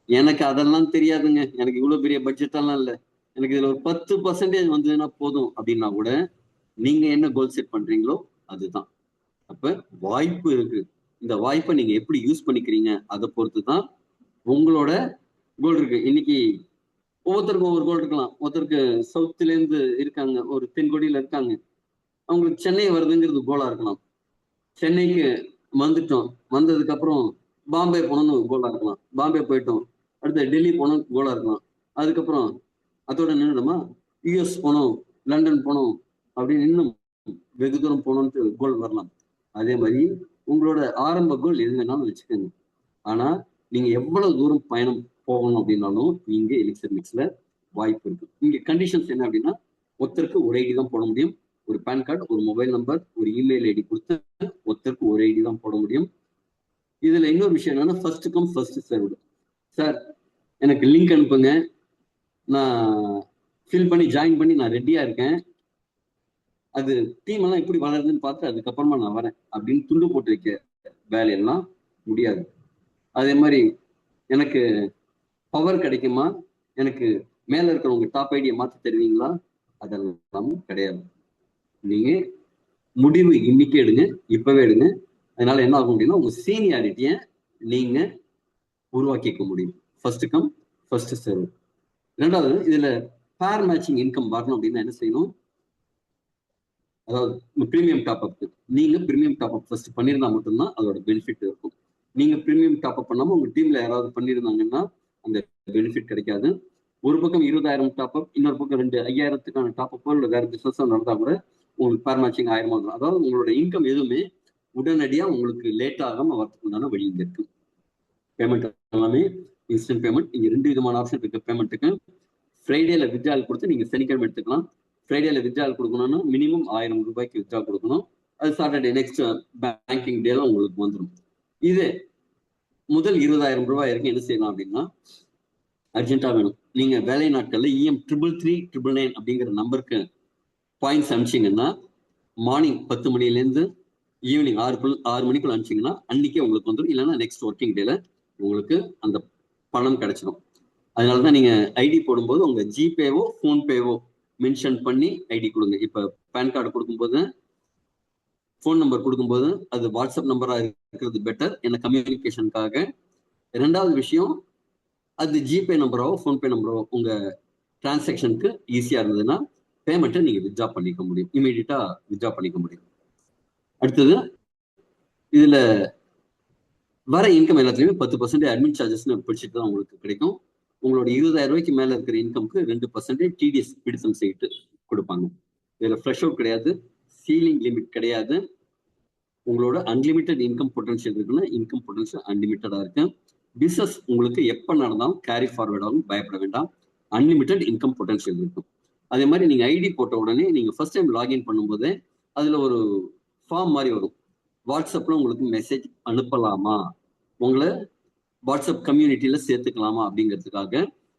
எனக்கு அதெல்லாம் தெரியாதுங்க. எனக்கு இவ்வளவு பெரிய பட்ஜெட் எல்லாம் இல்லை. எனக்கு இதுல ஒரு 10% வந்ததுன்னா போதும் அப்படின்னா கூட நீங்க என்ன கோல் செட் பண்றீங்களோ அதுதான். அப்ப வாய்ப்பு இருக்கு. இந்த வாய்ப்பை நீங்க எப்படி யூஸ் பண்ணிக்கிறீங்க அதை பொறுத்து தான் உங்களோட கோல் இருக்கு. இன்னைக்கு ஒவ்வொருத்தருக்கும் ஒவ்வொரு கோல் இருக்கலாம். ஒருத்தருக்கு சவுத்துல இருந்து இருக்காங்க, ஒரு தென்கோடியில இருக்காங்க, அவங்களுக்கு சென்னை வருதுங்கிறது கோலா இருக்கலாம். சென்னைக்கு வந்துட்டோம், வந்ததுக்கு அப்புறம் பாம்பே போனோம்னு கோலா இருக்கலாம். பாம்பே போயிட்டோம், அடுத்து டெல்லி போனோம் கோலா இருக்கலாம். அதுக்கப்புறம் அதோட நின்றுடுமா யூஎஸ் போனோம், லண்டன் போனோம் அப்படின்னு இன்னும் வெகு தூரம் போனோம்னு கோல் வரலாம். அதே மாதிரி உங்களோட ஆரம்ப கோல் எது வேணாலும் வச்சுக்கோங்க. ஆனா நீங்க எவ்வளவு தூரம் பயணம் போகணும் அப்படின்னாலும் நீங்க எலிக்சர் மிக்ஸ்ல வாய்ப்பு இருக்கு. இங்க கண்டிஷன்ஸ் என்ன அப்படின்னா, ஒருத்தருக்கு ஒரு ஐடி தான் போட முடியும். ஒரு பேன் கார்டு, ஒரு மொபைல் நம்பர், ஒரு இமெயில் ஐடி கொடுத்து ஒருத்தருக்கு ஒரு ஐடி தான் போட முடியும். இதுல இன்னொரு விஷயம் என்னன்னா, first come first served. Sir எனக்கு லிங்க் அனுப்புங்க, நான் ஃபில் பண்ணி ஜாயின் பண்ணி நான் ரெடியா இருக்கேன், அது டீம் எல்லாம் எப்படி வளருதுன்னு பார்த்து அதுக்கப்புறமா நான் வரேன் அப்படின்னு துண்டு போட்டு வைக்க வேலையெல்லாம் முடியாது. அதே மாதிரி எனக்கு பவர் கிடைக்குமா, எனக்கு மேல இருக்கிறவங்க டாப் ஐடியை மாற்றி தருவீங்களா, அதெல்லாம் கிடையாது. நீங்க முடிவு இன்னைக்கு எடுங்க, இப்பவே எடுங்க. அதனால என்ன ஆகும் அப்படின்னா, உங்க சீனியாரிட்டியை நீங்க உருவாக்கிக்க முடியும். First come first serve. ரெண்டாவது, இதுல பேர் மேட்சிங் இன்கம் வரணும் அப்படின்னா என்ன செய்யணும்? அதாவது பிரீமியம் டாப் அப், நீங்க பிரீமியம் டாப் அப் ஃபர்ஸ்ட் பண்ணியிருந்தா மட்டும்தான் அதோட பெனிஃபிட் இருக்கும். நீங்க பிரீமியம் டாப் அப் பண்ணாம உங்க டீம்ல யாராவது பண்ணியிருந்தாங்கன்னா அந்த பெனிஃபிட் கிடைக்காது. ஒரு பக்கம் 20,000 டாப் அப், இன்னொரு பக்கம் 5,000க்கான டாப் அப் இல்லை வேற பிசினஸ் நடந்தா கூட உங்களுக்கு பேர் மேட்சிங் 1000 வந்துடும். அதாவது உங்களோட இன்கம் எதுவுமே உடனடியா உங்களுக்கு லேட் ஆகாம வரதுக்குண்டான வழி இங்க இருக்கு. பேமெண்ட் எல்லாமே இன்ஸ்டன்ட் பேமெண்ட். இங்க 2 விதமான ஆப்ஷன் இருக்கு பேமெண்ட்டுக்கு. ஃப்ரைடேல வித்ட்ரால் கொடுத்து நீங்க சனிக்கிழமை எடுத்துக்கலாம். ஃப்ரைடேல வித்ட்ரால் கொடுக்கணும்னா மினிமம் 1000 ரூபாய்க்கு வித்ட்ரால் கொடுக்கணும். அது சாட்டர்டே நெக்ஸ்ட் பேங்கிங் டேல உங்களுக்கு வந்துடும். இது முதல் 20,000 ரூபாய் வரைக்கும் என்ன செய்யலாம் அப்படின்னா, அர்ஜென்ட்டா வேணும், நீங்க வேலை நாட்கள்ல EM 33399 அப்படிங்கிற நம்பருக்கு பாயிண்ட்ஸ் அனுப்பிச்சிங்கன்னா, மார்னிங் 10 மணிலேருந்து ஈவினிங் 6 மணிக்குள்ள அனுப்பிச்சிங்கன்னா அன்னைக்கே உங்களுக்கு வந்துடும். இல்லைன்னா நெக்ஸ்ட் ஒர்க்கிங் டேல உங்களுக்கு அந்த பணம் கிடைச்சிடும். அதனாலதான் நீங்க ஐடி போடும்போது உங்க ஜிபேவோ ஃபோன்பேவோ மென்ஷன் பண்ணி ஐடி கொடுங்க. இப்ப பேன் கார்டு கொடுக்கும்போது ஃபோன் நம்பர் கொடுக்கும்போது அது வாட்ஸ்அப் நம்பரா இருக்கிறது பெட்டர், என்ன கம்யூனிகேஷனுக்காக. ரெண்டாவது விஷயம், அது ஜிபே நம்பராவோ ஃபோன்பே நம்பராவோ உங்க டிரான்சாக்ஷனுக்கு ஈஸியா இருந்ததுன்னா பேமெண்ட்டை நீங்க வித்ட்ரா பண்ணிக்க முடியும், இமீடியட்டா வித்ட்ரா பண்ணிக்க முடியும். அடுத்தது, இதுல வர இன்கம் எல்லாத்துலயுமே 10% அட்மின் சார்ஜஸ்ன்னு பிடிச்சிட்டு தான் உங்களுக்கு கிடைக்கும். உங்களோட 20,000 ரூபாய்க்கு மேல இருக்கிற இன்கம்க்கு 2% டிடிஎஸ் பிடித்தம் செய்து கொடுப்பாங்க. இதுல ஃப்ரெஷ் அவுட் கிடையாது, சீலிங் லிமிட் கிடையாது. உங்களோட அன்லிமிட்டெட் இன்கம் பொட்டன்ஷியல் இருக்குன்னா இன்கம் பொட்டன்ஷியல் அன்லிமிட்டடா இருக்கு. பிசினஸ் உங்களுக்கு எப்ப நடந்தாலும் கேரி ஃபார்வர்ட் ஆகும், பயப்பட வேண்டாம். அன்லிமிட்டெட் இன்கம் பொட்டன்ஷியல் இருக்கும். அதே மாதிரி நீங்க ஐடி போட்ட உடனே நீங்க ஃபர்ஸ்ட் டைம் லாகின் பண்ணும்போது அதுல ஒரு ஃபார்ம் மாதிரி வரும். வாட்ஸ்அப்ல உங்களுக்கு மெசேஜ் அனுப்பலாமா, உங்களை வாட்ஸ்அப் கம்யூனிட்டியில சேர்த்துக்கலாமா அப்படிங்கிறதுக்காக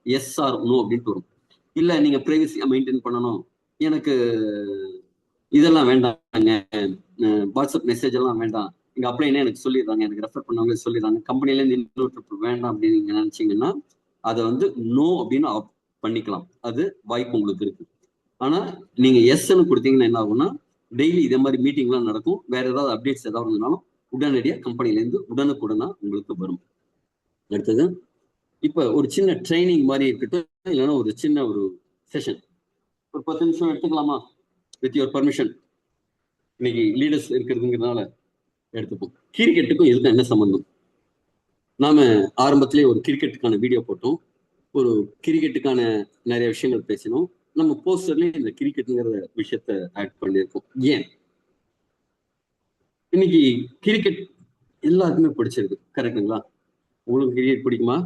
எஸ் ஆர் நோ அப்படின்ட்டு வரும். இல்ல நீங்க பிரைவசியா மெயின்டைன் பண்ணணும், எனக்கு இதெல்லாம் வேண்டாங்க, வாட்ஸ்அப் மெசேஜ் எல்லாம் வேண்டாம், இங்க அப்ளைனே எனக்கு சொல்லிடுறாங்க, எனக்கு ரெஃபர் பண்ணவங்க சொல்லிடுறாங்க, கம்பெனில இருந்து இன்னொரு வேண்டாம் அப்படின்னு நீங்க நினைச்சீங்கன்னா அதை வந்து நோ அப்படின்னு ஆஃப் பண்ணிக்கலாம். அது வாய்ப்பு உங்களுக்கு இருக்கு. ஆனா நீங்க எஸ்ன்னு கொடுத்தீங்கன்னா என்ன ஆகும்னா டெய்லி இதே மாதிரி மீட்டிங் எல்லாம் நடக்கும். வேற ஏதாவது அப்டேட்ஸ் ஏதாவது இருந்தாலும் உடனடியாக கம்பெனில இருந்து உடனுக்குடனா உங்களுக்கு வரும். அடுத்தது இப்ப ஒரு சின்ன ட்ரைனிங் மாதிரி இருக்கட்டும், இல்லைன்னா ஒரு சின்ன ஒரு செஷன் ஒரு 10 நிமிஷம் எடுத்துக்கலாமா? With your permission. இன்னைக்கு லீடர்ஸ் இருக்கிறதுங்கிறதுனால எடுத்துப்போம். கிரிக்கெட்டுக்கும் இதுக்கும் என்ன சம்பந்தம்? நாம ஆரம்பத்திலே ஒரு கிரிக்கெட்டுக்கான வீடியோ போட்டோம், ஒரு கிரிக்கெட்டுக்கான நிறைய விஷயங்கள் பேசினோம். நம்ம போஸ்டர்லயும் இந்த கிரிக்கெட்டுங்கிற விஷயத்த ஆட் பண்ணியிருக்கோம். ஏன் இன்னைக்கு கிரிக்கெட் எல்லாருக்குமே பிடிச்சிருக்கு, கரெக்டுங்களா? உங்களுக்கு கிரிக்கெட் பிடிக்குமா?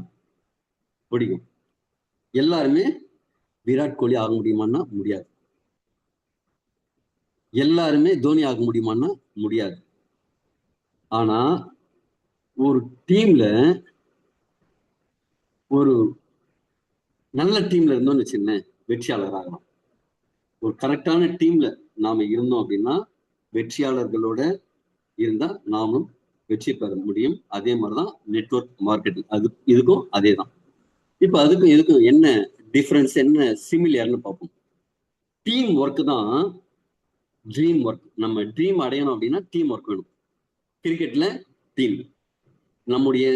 பிடிக்கும். எல்லாருமே விராட் கோலி ஆக முடியுமான்னா முடியாது. எல்லாருமே தோனி ஆக முடியுமான்னா முடியாது. ஆனா ஒரு டீம்ல ஒரு நல்ல டீம்ல இருந்தோம்னு வச்சுக்கோங்களேன், வெற்றியாளர் ஆகலாம். ஒரு கரெக்டான டீம்ல நாம இருந்தோம் அப்படின்னா வெற்றியாளர்களோட இருந்தா நாமும் வெற்றி பெற முடியும். அதே மாதிரிதான் நெட்வொர்க் மார்க்கெட்டிங், அது இதுக்கும் அதே தான். இப்ப அதுக்கும் இதுக்கும் என்ன டிஃபரன்ஸ், என்ன சிமிலியர்னு பார்ப்போம். டீம் ஒர்க் தான் ட்ரீம் ஒர்க். நம்ம ட்ரீம் அடையணும் அப்படின்னா டீம் ஒர்க் வேணும். கிரிக்கெட்ல டீம், நம்முடைய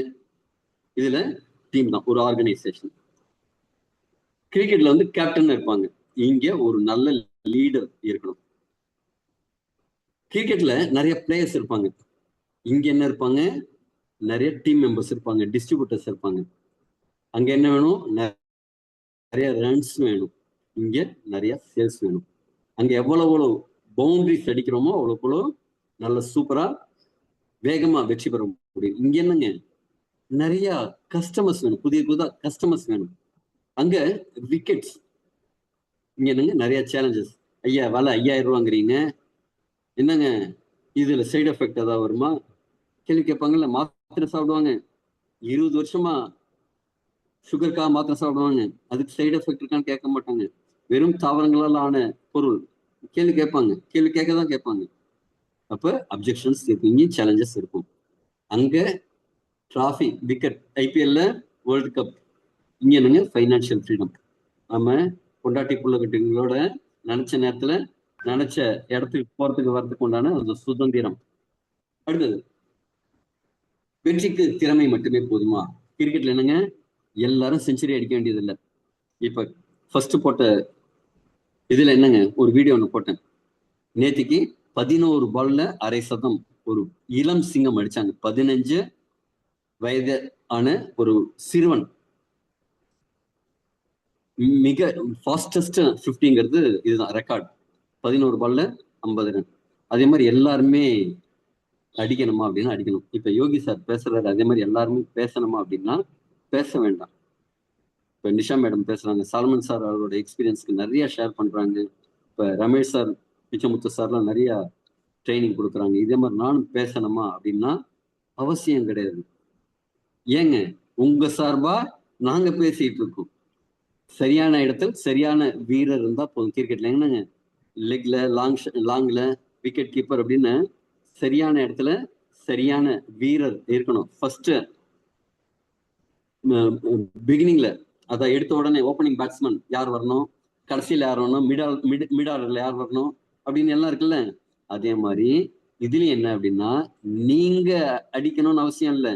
இதுல டீம் தான், ஒரு ஆர்கனைசேஷன். கிரிக்கெட்ல வந்து கேப்டன் இருப்பாங்க, இங்க ஒரு நல்ல லீடர் இருக்கணும். கிரிக்கெட்ல நிறைய பிளேயர்ஸ் இருப்பாங்க, இங்க என்ன இருப்பாங்க, நிறைய டீம் மெம்பர்ஸ் இருப்பாங்க, டிஸ்ட்ரிபியூட்டர்ஸ் இருப்பாங்க. அங்க என்ன வேணும், நிறைய ரன்ஸ் வேணும், இங்க நிறைய சேல்ஸ் வேணும். அங்க எவ்வளவு பவுண்டரிஸ் அடிக்கிறோமோ அவ்வளவு நல்ல சூப்பரா வேகமா வெற்றி பெற முடியும். இங்க என்னங்க, நிறைய கஸ்டமர்ஸ் வேணும், புதிய புதிய கஸ்டமர்ஸ் வேணும். அங்க விக்கெட்ஸ், இங்க என்னங்க நிறைய சேலஞ்சஸ். ஐயா வலை 5000 ரூபாங்கிறீங்க, என்னங்க இதுல சைடு எஃபெக்ட் ஏதாவது வருமா கேள்வி கேட்பாங்கல்ல. மாத்திரை சாப்பிடுவாங்க, 20 வருஷமா சுகருக்காக மாத்திரை சாப்பிடுவாங்க, அதுக்கு சைடு எஃபெக்ட் இருக்கான்னு கேட்க மாட்டாங்க. வெறும் தாவரங்களால் ஆன பொருள், கேள்வி கேட்பாங்க, கேள்வி கேட்கதான் கேட்பாங்க. அப்ப அப்ஜெக்ஷன்ஸ் இருக்கும், இங்கேயும் சேலஞ்சஸ் இருக்கும். அங்க டிராஃபி, விக்கெட், ஐபிஎல்ல வேர்ல்டு கப், இங்க என்னங்க ஃபைனான்சியல் ஃப்ரீடம். நம்ம பொண்டாட்டி புள்ளகட்டிங்களோட நினைச்ச நேரத்துல நினைச்ச இடத்துக்கு போறதுக்கு வரதுக்கு உண்டான அந்த சுதந்திரம். அடுத்தது வெற்றிக்கு திறமை மட்டுமே போதுமா? கிரிக்கெட்ல என்னங்க, எல்லாரும் செஞ்சுரி அடிக்க வேண்டியது இல்லை. இப்ப ஃபர்ஸ்ட் போட்ட இதுல என்னங்க, ஒரு வீடியோ ஒன்று போட்டேன் நேத்திக்கு, 11 பால்ல அரை சதம் ஒரு இளம் சிங்கம் அடிச்சாங்க. 15 வயது ஆன ஒரு சிறுவன், மிக ஃபாஸ்டஸ்ட் 50ங்கிறது இதுதான் ரெக்கார்ட். 11 பால்ல 50 ரன். அதே மாதிரி எல்லாருமே அடிக்கணுமா அப்படின்னா அடிக்கணும். இப்ப யோகி சார் பேசுறாரு, அதே மாதிரி எல்லாருமே பேசணுமா அப்படின்னா பேச வேண்டாம். இப்ப நிஷா மேடம் பேசுறாங்க, சால்மன் சார் அவரோட எக்ஸ்பீரியன்ஸ்க்கு நிறைய ஷேர் பண்றாங்க. இப்ப ரமேஷ் சார், பிச்சமுத்து சார்லாம் நிறைய ட்ரைனிங் கொடுக்குறாங்க. இதே மாதிரி நானும் பேசணுமா அப்படின்னா அவசியம் கிடையாது. ஏங்க, உங்க சார்பா நாங்க பேசிட்டு இருக்கோம். சரியான இடத்துல சரியான வீரர் இருந்தா போதும். கிரிக்கெட்ல என்னங்க, லெக்ல லாங்ல விக்கெட் கீப்பர் அப்படின்னு சரியான இடத்துல சரியான வீரர் இருக்கணும். ஃபர்ஸ்ட் பிகினிங்ல, அதான் எடுத்த உடனே ஓப்பனிங் பேட்ஸ்மேன் யார் வரணும், கடைசியில யார் வரணும், மிட் ஆர்டர்ல யார் வரணும் அப்படின்னு எல்லாம் இருக்குல்ல. அதே மாதிரி இதுலயும் என்ன அப்படின்னா, நீங்க அடிக்கணும்னு அவசியம் இல்லை,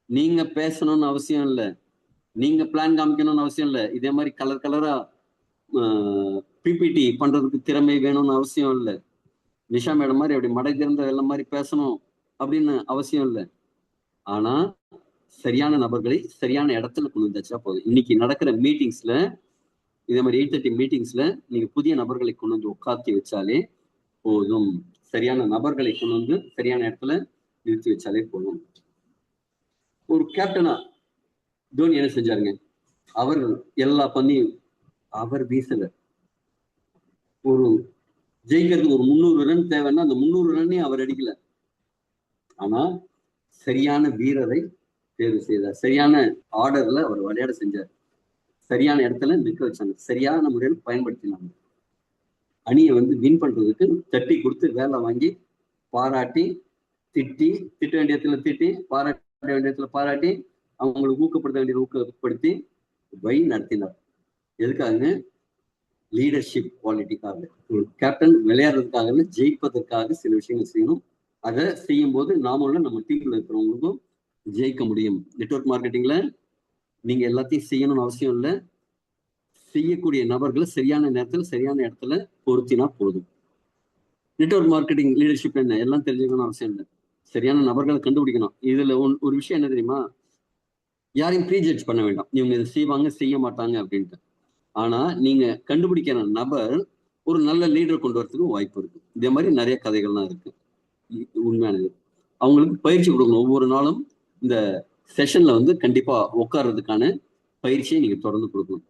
நீங்க பேசணும்னு அவசியம் இல்லை, நீங்க பிளான் காமிக்கணும்னு அவசியம் இல்லை. இதே மாதிரி கலர் கலரா பிபிடி பண்றதுக்கு திறமை வேணும்னு அவசியம் இல்லை. நிஷா மேடம் மாதிரி அப்படி மடை திறந்த வெள்ளம் மாதிரி பேசணும் அப்படின்னு அவசியம் இல்லை. ஆனா சரியான நபர்களை சரியான இடத்துல கொண்டு வந்தாச்சா போதும். இன்னைக்கு நடக்கிற மீட்டிங்ஸ்ல, இதே மாதிரி 8:30 மீட்டிங்ஸ்ல நீங்க புதிய நபர்களை கொண்டு வந்து உட்காத்தி வச்சாலே போதும். சரியான நபர்களை கொண்டு வந்து சரியான இடத்துல நிறுத்தி வச்சாலே போதும். ஒரு கேப்டனா தோனி என்ன செஞ்சாருங்க? அவர் எல்லா பண்ணியும் அவர் வீசல. ஒரு ஜெயிக்கிறதுக்கு ஒரு 300 ரன் தேவைன்னா அந்த 300 ரன்னையும் அவர் அடிக்கல. ஆனா சரியான வீரரை தேர்வு செய்தார். சரியான ஆர்டர்ல அவர் விளையாட செஞ்சார். சரியான இடத்துல நிற்க வச்சாங்க. சரியான முறையில் பயன்படுத்தினாங்க. அணியை வந்து வின் பண்றதுக்கு தட்டி கொடுத்து வேலை வாங்கி பாராட்டி திட்ட வேண்டிய இடத்துல திட்டி பாராட்ட வேண்டிய இடத்துல பாராட்டி அவங்களுக்கு ஊக்கப்படுத்த வேண்டியது ஊக்கப்படுத்தி வழி நடத்தினார். எதுக்காக? லீடர்ஷிப் குவாலிட்டிக்காக. ஒரு கேப்டன் விளையாடுறதுக்காக ஜெயிப்பதற்காக சில விஷயங்கள் செய்யணும். அதை செய்யும் போது நாமளும் நம்ம டீம்ல இருக்கிறவங்களுக்கும் ஜெயிக்க முடியும். நெட்வொர்க் மார்க்கெட்டிங்ல நீங்க எல்லாத்தையும் செய்யணும்னு அவசியம் இல்லை. செய்யக்கூடிய நபர்களை சரியான நேரத்தில் சரியான இடத்துல பொருத்தினா போதும். நெட்வொர்க் மார்க்கெட்டிங் லீடர்ஷிப் என்ன எல்லாம் தெரிஞ்சுக்கணும் அவசியம் இல்லை. சரியான நபர்களை கண்டுபிடிக்கணும். இதுல ஒரு விஷயம் என்ன தெரியுமா? யாரையும் ப்ரீஜட்ஜ் பண்ண வேண்டாம். இவங்க இதை செய்வாங்க செய்ய மாட்டாங்க அப்படின்ட்டு. ஆனா நீங்க கண்டுபிடிக்கிற நபர் ஒரு நல்ல லீடர் கொண்டு வரதுக்கு வாய்ப்பு இருக்கு. இதே மாதிரி நிறைய கதைகள்லாம் இருக்கு. உண்மையானது. அவங்களுக்கு பயிற்சி கொடுக்கணும். ஒவ்வொரு நாளும் இந்த செஷன்ல வந்து கண்டிப்பா உட்கார்றதுக்கான பயிற்சியை நீங்க தொடர்ந்து கொடுக்கணும்.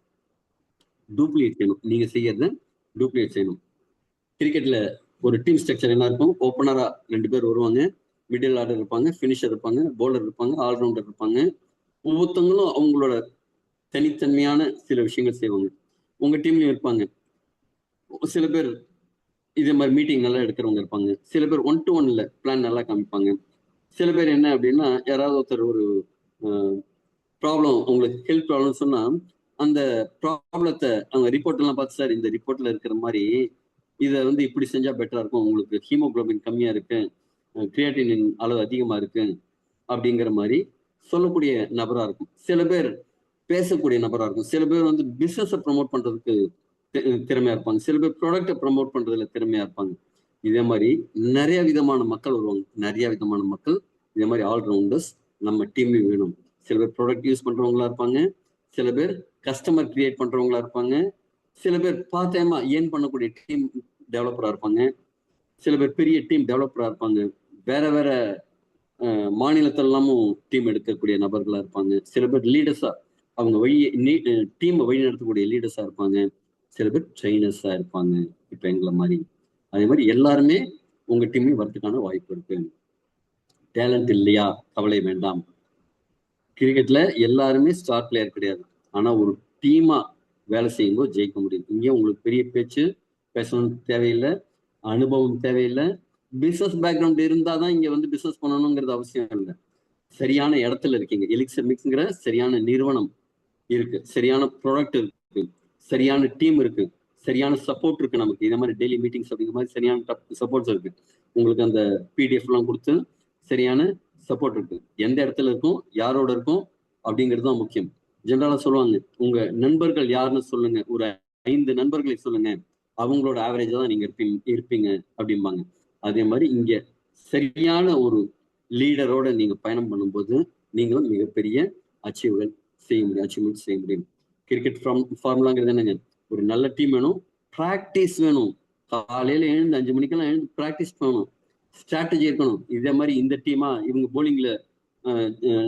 டூப்ளிகேட் செய்யணும். நீங்க செய்யறத டூப்ளிகேட் செய்யணும். கிரிக்கெட்ல ஒரு டீம் ஸ்ட்ரக்சர் என்ன இருக்கும்? ஓப்பனரா 2 பேர் வருவாங்க, மிடில் ஆர்டர் இருப்பாங்க, ஃபினிஷர் இருப்பாங்க, பவுலர் இருப்பாங்க, ஆல்ரவுண்டர் இருப்பாங்க. ஒவ்வொருத்தவங்களும் அவங்களோட தனித்தன்மையான சில விஷயங்கள் செய்வாங்க. உங்க டீம்லயும் இருப்பாங்க. சில பேர் இதே மாதிரி மீட்டிங் நல்லா எடுக்கிறவங்க இருப்பாங்க. சில பேர் 1 to 1 பிளான் நல்லா காமிப்பாங்க. சில பேர் என்ன அப்படின்னா, யாராவது ஒருத்தர் ஒரு ப்ராப்ளம் உங்களுக்கு ஹெல்த் ப்ராப்ளம் சொன்னா அந்த ப்ராப்ளத்தை அவங்க ரிப்போர்ட் எல்லாம் பார்த்து, சார் இந்த ரிப்போர்ட்ல இருக்கிற மாதிரி இதை வந்து இப்படி செஞ்சா பெட்டரா இருக்கும், உங்களுக்கு ஹீமோகுளோபின் கம்மியா இருக்கு, கிரியாட்டினின் அளவு அதிகமா இருக்கு அப்படிங்கிற மாதிரி சொல்லக்கூடிய நபரா இருக்கும். சில பேர் பேசக்கூடிய நபரா இருக்கும். சில பேர் வந்து பிசினஸை ப்ரமோட் பண்றதுக்கு திறமையா இருப்பாங்க. சில பேர் ப்ராடக்டை ப்ரமோட் பண்றதுல திறமையா இருப்பாங்க. இதே மாதிரி நிறைய விதமான மக்கள் வருவாங்க. நிறைய விதமான மக்கள் இதே மாதிரி ஆல்ரவுண்டர்ஸ் நம்ம டீம்லயும் வேணும். சில பேர் ப்ராடக்ட் யூஸ் பண்றவங்களா இருப்பாங்க. சில பேர் கஸ்டமர் கிரியேட் பண்றவங்களா இருப்பாங்க. சில பேர் பார்ட் டைமா ஏர்ன் பண்ணக்கூடிய டீம் டெவலப்பரா இருப்பாங்க. சில பேர் பெரிய டீம் டெவலப்பரா இருப்பாங்க. வேற வேற மாநிலத்திலலாமும் டீம் எடுக்கக்கூடிய நபர்களா இருப்பாங்க. சில பேர் லீடர்ஸா அவங்க டீமை வழி நடத்தக்கூடிய லீடர்ஸா இருப்பாங்க. சில பேர் ட்ரெயினர்ஸா இருப்பாங்க. இப்ப எங்களை மாதிரி. அதே மாதிரி எல்லாருமே உங்க டீம்லயும் வரதுக்கான வாய்ப்பு இருக்கு. டேலண்ட் இல்லையா? கவலை வேண்டாம். கிரிக்கெட்ல எல்லாருமே ஸ்டார் பிளேயர் கிடையாது. ஆனா ஒரு டீமா வேலை செய்யும்போது ஜெயிக்க முடியும். இங்கே உங்களுக்கு பெரிய பேச்சு பேசணும் தேவையில்லை, அனுபவம் தேவையில்லை, பிசினஸ் பேக்ரவுண்ட் இருந்தாதான் இங்க வந்து பிசினஸ் பண்ணணுங்கிறது அவசியம் இல்லை. சரியான இடத்துல இருக்கீங்க. எலிக்சர் மிக்ஸ்ங்கிற சரியான நிறுவனம் இருக்கு, சரியான ப்ராடக்ட் இருக்கு, சரியான டீம் இருக்கு, சரியான சப்போர்ட் இருக்கு. நமக்கு இதே மாதிரி டெய்லி மீட்டிங்ஸ் அப்படிங்கிற மாதிரி சரியான சப்போர்ட்ஸ் இருக்கு. உங்களுக்கு அந்த பிடிஎஃப் எல்லாம் கொடுத்து சரியான சப்போர்ட் இருக்கு. எந்த இடத்துல இருக்கும், யாரோட இருக்கும் அப்படிங்கிறது தான் முக்கியம். ஜெனரலா சொல்லுவாங்க, உங்க நண்பர்கள் யாருன்னு சொல்லுங்க, ஒரு 5 நண்பர்களை சொல்லுங்க, அவங்களோட ஆவரேஜா தான் நீங்க இருப்பீங்க அப்படிம்பாங்க. அதே மாதிரி இங்க சரியான ஒரு லீடரோட நீங்க பயணம் பண்ணும்போது நீங்களும் மிகப்பெரிய அச்சீவ்மெண்ட் செய்ய முடியும். கிரிக்கெட் ஃபார்முலாங்கிறது என்னங்க? ஒரு நல்ல டீம் வேணும், பிராக்டிஸ் வேணும். காலையில எழுந்து 5 மணிக்கெல்லாம் எழுந்து பிராக்டிஸ் பண்ணணும், ஸ்ட்ராட்டஜி இருக்கணும். இதே மாதிரி இந்த டீமா இவங்க போலிங்ல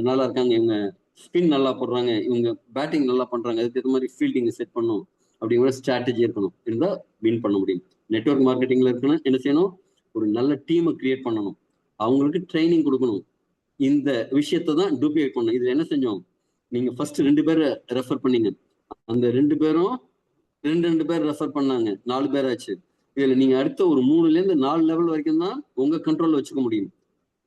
நல்லா இருக்காங்க, இவங்க ஸ்பின் நல்லா போடுறாங்க, இவங்க பேட்டிங் நல்லா பண்றாங்க, அதுக்கு ஏற்ற மாதிரி ஃபீல்டிங் செட் பண்ணணும் அப்படிங்கிற ஸ்ட்ராட்டஜி இருக்கணும். இருந்தா வின் பண்ண முடியும். நெட்வொர்க் மார்க்கெட்டிங்ல இருக்கணும். என்ன செய்யணும்? ஒரு நல்ல டீமை கிரியேட் பண்ணணும், அவங்களுக்கு ட்ரைனிங் கொடுக்கணும். இந்த விஷயத்தை தான் டூப்ளிகேட் பண்ணணும். இதுல என்ன செஞ்சோம்? நீங்க ஃபர்ஸ்ட் 2 பேரை ரெஃபர் பண்ணீங்க, அந்த 2 பேரும் 2 பேர் ரெஃபர் பண்ணாங்க, 4 பேர் ஆச்சு. இதுல நீங்க அடுத்த ஒரு 3ல இருந்து 4 லெவல் வரைக்கும் தான் உங்க கண்ட்ரோல்ல வச்சுக்க முடியும்.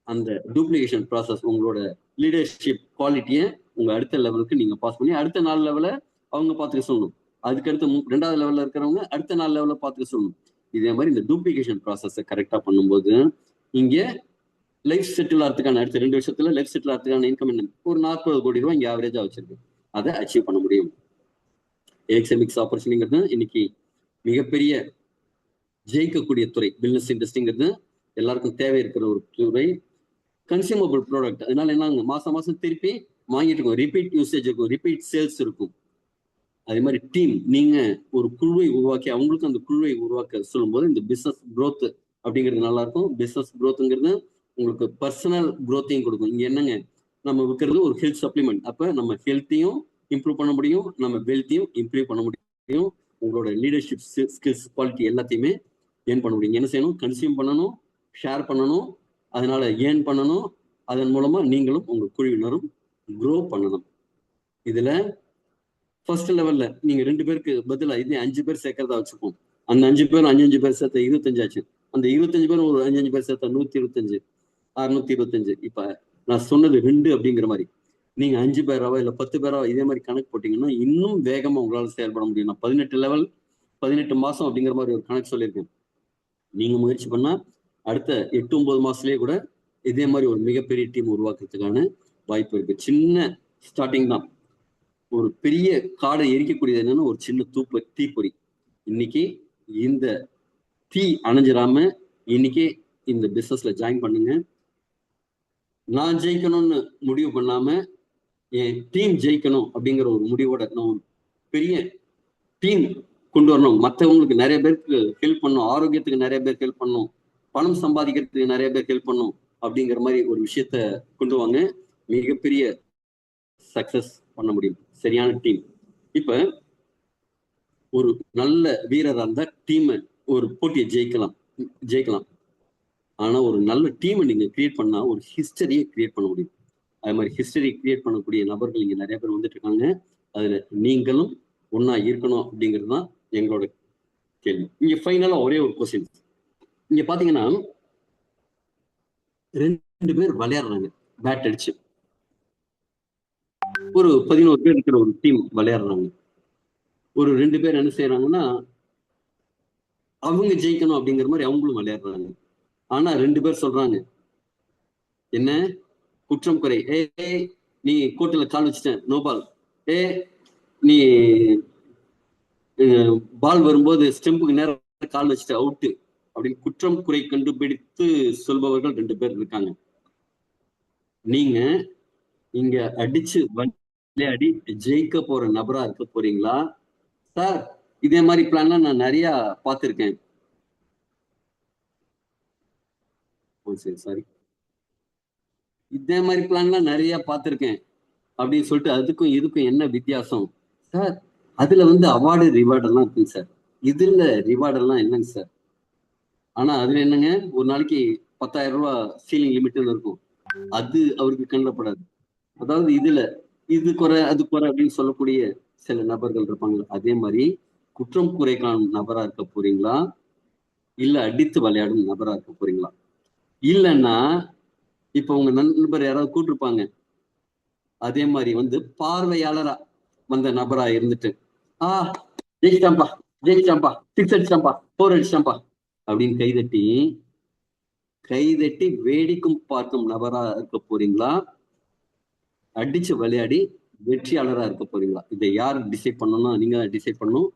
அந்த டூப்ளிகேஷன் ப்ராசஸ் உங்களோட லீடர்ஷிப் குவாலிட்டியை உங்க அடுத்த லெவலுக்கு நீங்க பாஸ் பண்ணி அடுத்த 4 லெவலை அவங்க பார்த்துக்க சொல்லணும். அதுக்கடுத்து 2வது லெவல்ல இருக்கிறவங்க அடுத்த 4 லெவல பார்த்துக்க சொல்லணும். இதே மாதிரி இந்த டூப்ளிகேஷன் ப்ராசஸை கரெக்டா பண்ணும்போது இங்க லைஃப் செட்டில் ஆகிறதுக்கான அடுத்த 2 வருஷத்துல லைஃப் செட்டில் ஆகிறதுக்கான இன்கம் என்ன? ஒரு 40 கோடி ரூபாய் இங்க ஆவரேஜா வச்சிருக்கு. அதை அச்சீவ் பண்ண முடியும். எலக்ட்ரானிக்ஸ் ஆப்பர்ச்சுனிட்டிங்கிறது இன்னைக்கு மிகப்பெரிய ஜெயிக்கக்கூடிய துறை. பிசினஸ் இண்டஸ்ட்ரிங்கிறது எல்லாருக்கும் தேவை இருக்கிற ஒரு துறை. Consumable product. அதனால என்ன, மாசம் மாசம் திருப்பி வாங்கிட்டு இருக்கோம், ரிப்பீட் யூசேஜ் இருக்கும், ரிப்பீட் சேல்ஸ் இருக்கும். அதே மாதிரி டீம், நீங்க ஒரு குழுவை உருவாக்கி அவங்களுக்கு அந்த குழுவை உருவாக்க சொல்லும் போது இந்த பிசினஸ் growth அப்படிங்கிறது நல்லா இருக்கும். பிசினஸ் growthங்கிறது உங்களுக்கு பர்சனல் growthையும் கொடுக்கும். இங்க என்னங்க, நம்ம விற்கிறது ஒரு ஹெல்த் சப்ளிமெண்ட். அப்ப நம்ம ஹெல்த்தையும் இம்ப்ரூவ் பண்ண முடியும், நம்ம வெல்த்தையும் இம்ப்ரூவ் பண்ண முடியும். உங்களோட லீடர்ஷிப் ஸ்கில்ஸ் குவாலிட்டி எல்லாத்தையுமே ஏர்ன் பண்ண முடியும். என்ன செய்யணும், கன்சியூம் பண்ணணும், ஷேர் பண்ணணும், அதனால ஏர்ன் பண்ணணும். அதன் மூலமா நீங்களும் உங்க குழுவினரும் grow பண்ணணும். இதுல ஃபர்ஸ்ட் லெவல்ல நீங்க 2 பேருக்கு பதிலா இதே 5 பேர் சேர்க்கறதா வச்சுப்போம். அந்த 5 பேர் 5 பேர் சேர்த்த 25 ஆச்சு. அந்த 25 பேர் ஒரு 5 பேர் சேர்த்த 125, 625. இப்ப நான் சொன்னது 2 அப்படிங்கிற மாதிரி நீங்க 5 பேராவோ இல்ல 10 பேராவோ இதே மாதிரி கணக்கு போட்டீங்கன்னா இன்னும் வேகமா உங்களால செயல்பட முடியும். நான் 18 லெவல் 18 மாசம் அப்படிங்கிற மாதிரி ஒரு கணக்கு சொல்லியிருக்கேன். நீங்க முயற்சி பண்ணா அடுத்த 8-9 மாசத்துலயே கூட இதே மாதிரி ஒரு மிகப்பெரிய டீம் உருவாக்குறதுக்கான வாய்ப்பு இருக்கு. சின்ன ஸ்டார்டிங் தான். ஒரு பெரிய காடை எரிக்கக்கூடியது என்னன்னா ஒரு சின்ன தீப்பொறி. இன்னைக்கு இந்த தீ அணைஞ்சிடாம இன்னைக்கு இந்த பிசினஸ்ல ஜாயின் பண்ணுங்க. நான் ஜெயிக்கணும்னு முடிவு பண்ணாம என் டீம் ஜெயிக்கணும் அப்படிங்கிற ஒரு முடிவோட நான் ஒரு பெரிய டீம் கொண்டு வரணும். மற்றவங்களுக்கு நிறைய பேருக்கு ஹெல்ப் பண்ணணும், ஆரோக்கியத்துக்கு நிறைய பேருக்கு ஹெல்ப் பண்ணணும், பணம் சம்பாதிக்கிறதுக்கு நிறைய பேருக்கு ஹெல்ப் பண்ணணும் அப்படிங்கிற மாதிரி ஒரு விஷயத்த கொண்டு வாங்க. மிகப்பெரிய சக்சஸ் பண்ண முடியும். சரியான டீம். இப்ப ஒரு நல்ல வீரரா இருந்தா டீம் ஒரு போட்டியை ஜெயிக்கலாம். ஆனா ஒரு நல்ல டீமை நீங்க கிரியேட் பண்ணா ஒரு ஹிஸ்டரியை கிரியேட் பண்ண முடியும். அது மாதிரி ஹிஸ்டரி கிரியேட் பண்ணக்கூடிய நபர்கள் இங்க நிறைய பேர் வந்துட்டு இருக்காங்க. அதுல நீங்களும் ஒன்னா இருக்கணும் அப்படிங்கிறது தான் எங்களோட கேள்வி. இங்க ஃபைனலா ஒரே ஒரு கொஸ்டின். இங்க பாத்தீங்கன்னா 2 பேர் விளையாடுறாங்க பேட் அடிச்சு. ஒரு 11 பேர் இருக்கிற ஒரு டீம் விளையாடுறாங்க. ஒரு 2 பேர் என்ன செய்யறாங்கன்னா அவங்க ஜெயிக்கணும் அப்படிங்கிற மாதிரி அவங்களும் விளையாடுறாங்க. ஆனா 2 பேர் சொல்றாங்க என்ன, குற்றம் குறை, நீ கோர்ட்ல கால் வச்சுட்டேன், நோ பால், நீ பால் வரும்போது ஸ்டெம்புக்கு நேரம் கால் வச்சுட்டு அவுட்டு அப்படின்னு குற்றம் குறை கண்டுபிடித்து சொல்பவர்கள் 2 பேர் இருக்காங்க. நீங்க இங்க அடிச்சு விளையாடி ஜெயிக்க போற நபரா இருக்க போறீங்களா? சார் இதே மாதிரி பிளான்லாம் நான் நிறைய பார்த்திருக்கேன். சாரி, இதே மாதிரி பிளான்லாம் நிறைய பார்த்திருக்கேன் அப்படின்னு சொல்லிட்டு அதுக்கும் இதுக்கும் என்ன வித்தியாசம் சார்? அதுல அவார்டு ரிவார்டு எல்லாம் இருக்குங்க சார், இதுல ரிவார்டு எல்லாம் என்னங்க சார்? ஆனா அதுல என்னங்க, ஒரு நாளைக்கு 10,000 ரூபாய் சீலிங் லிமிட்னு இருக்கும், அது அவருக்கு கண்ணப்படாது. அதாவது இதுல இது குறை அது குறை அப்படின்னு சொல்லக்கூடிய சில நபர்கள் இருப்பாங்க. அதே மாதிரி குற்றம் குறை காணும் நபரா இருக்க போறீங்களா, இல்ல அடித்து விளையாடும் நபரா இருக்க போறீங்களா? இல்லைன்னா இப்ப உங்க நண்பர் யாராவது கூட்டிருப்பாங்க, அதே மாதிரி பார்வையாளரா வந்த நபரா இருந்துட்டு ஜெயிச்சிட்டாம்பா ஜெயிச்சிட்டாம்பா 6 அடிச்சிட்டாம்பா 4 அடிச்சிட்டாம்பா அப்படின்னு கைதட்டி வேடிக்கும் பார்க்கும் நபரா இருக்க போறீங்களா, அடிச்சு விளையாடி வெற்றியாளரா இருக்க போறீங்களா? இதை யார் டிசைட் பண்ணணும்னா நீங்க டிசைட் பண்ணணும்.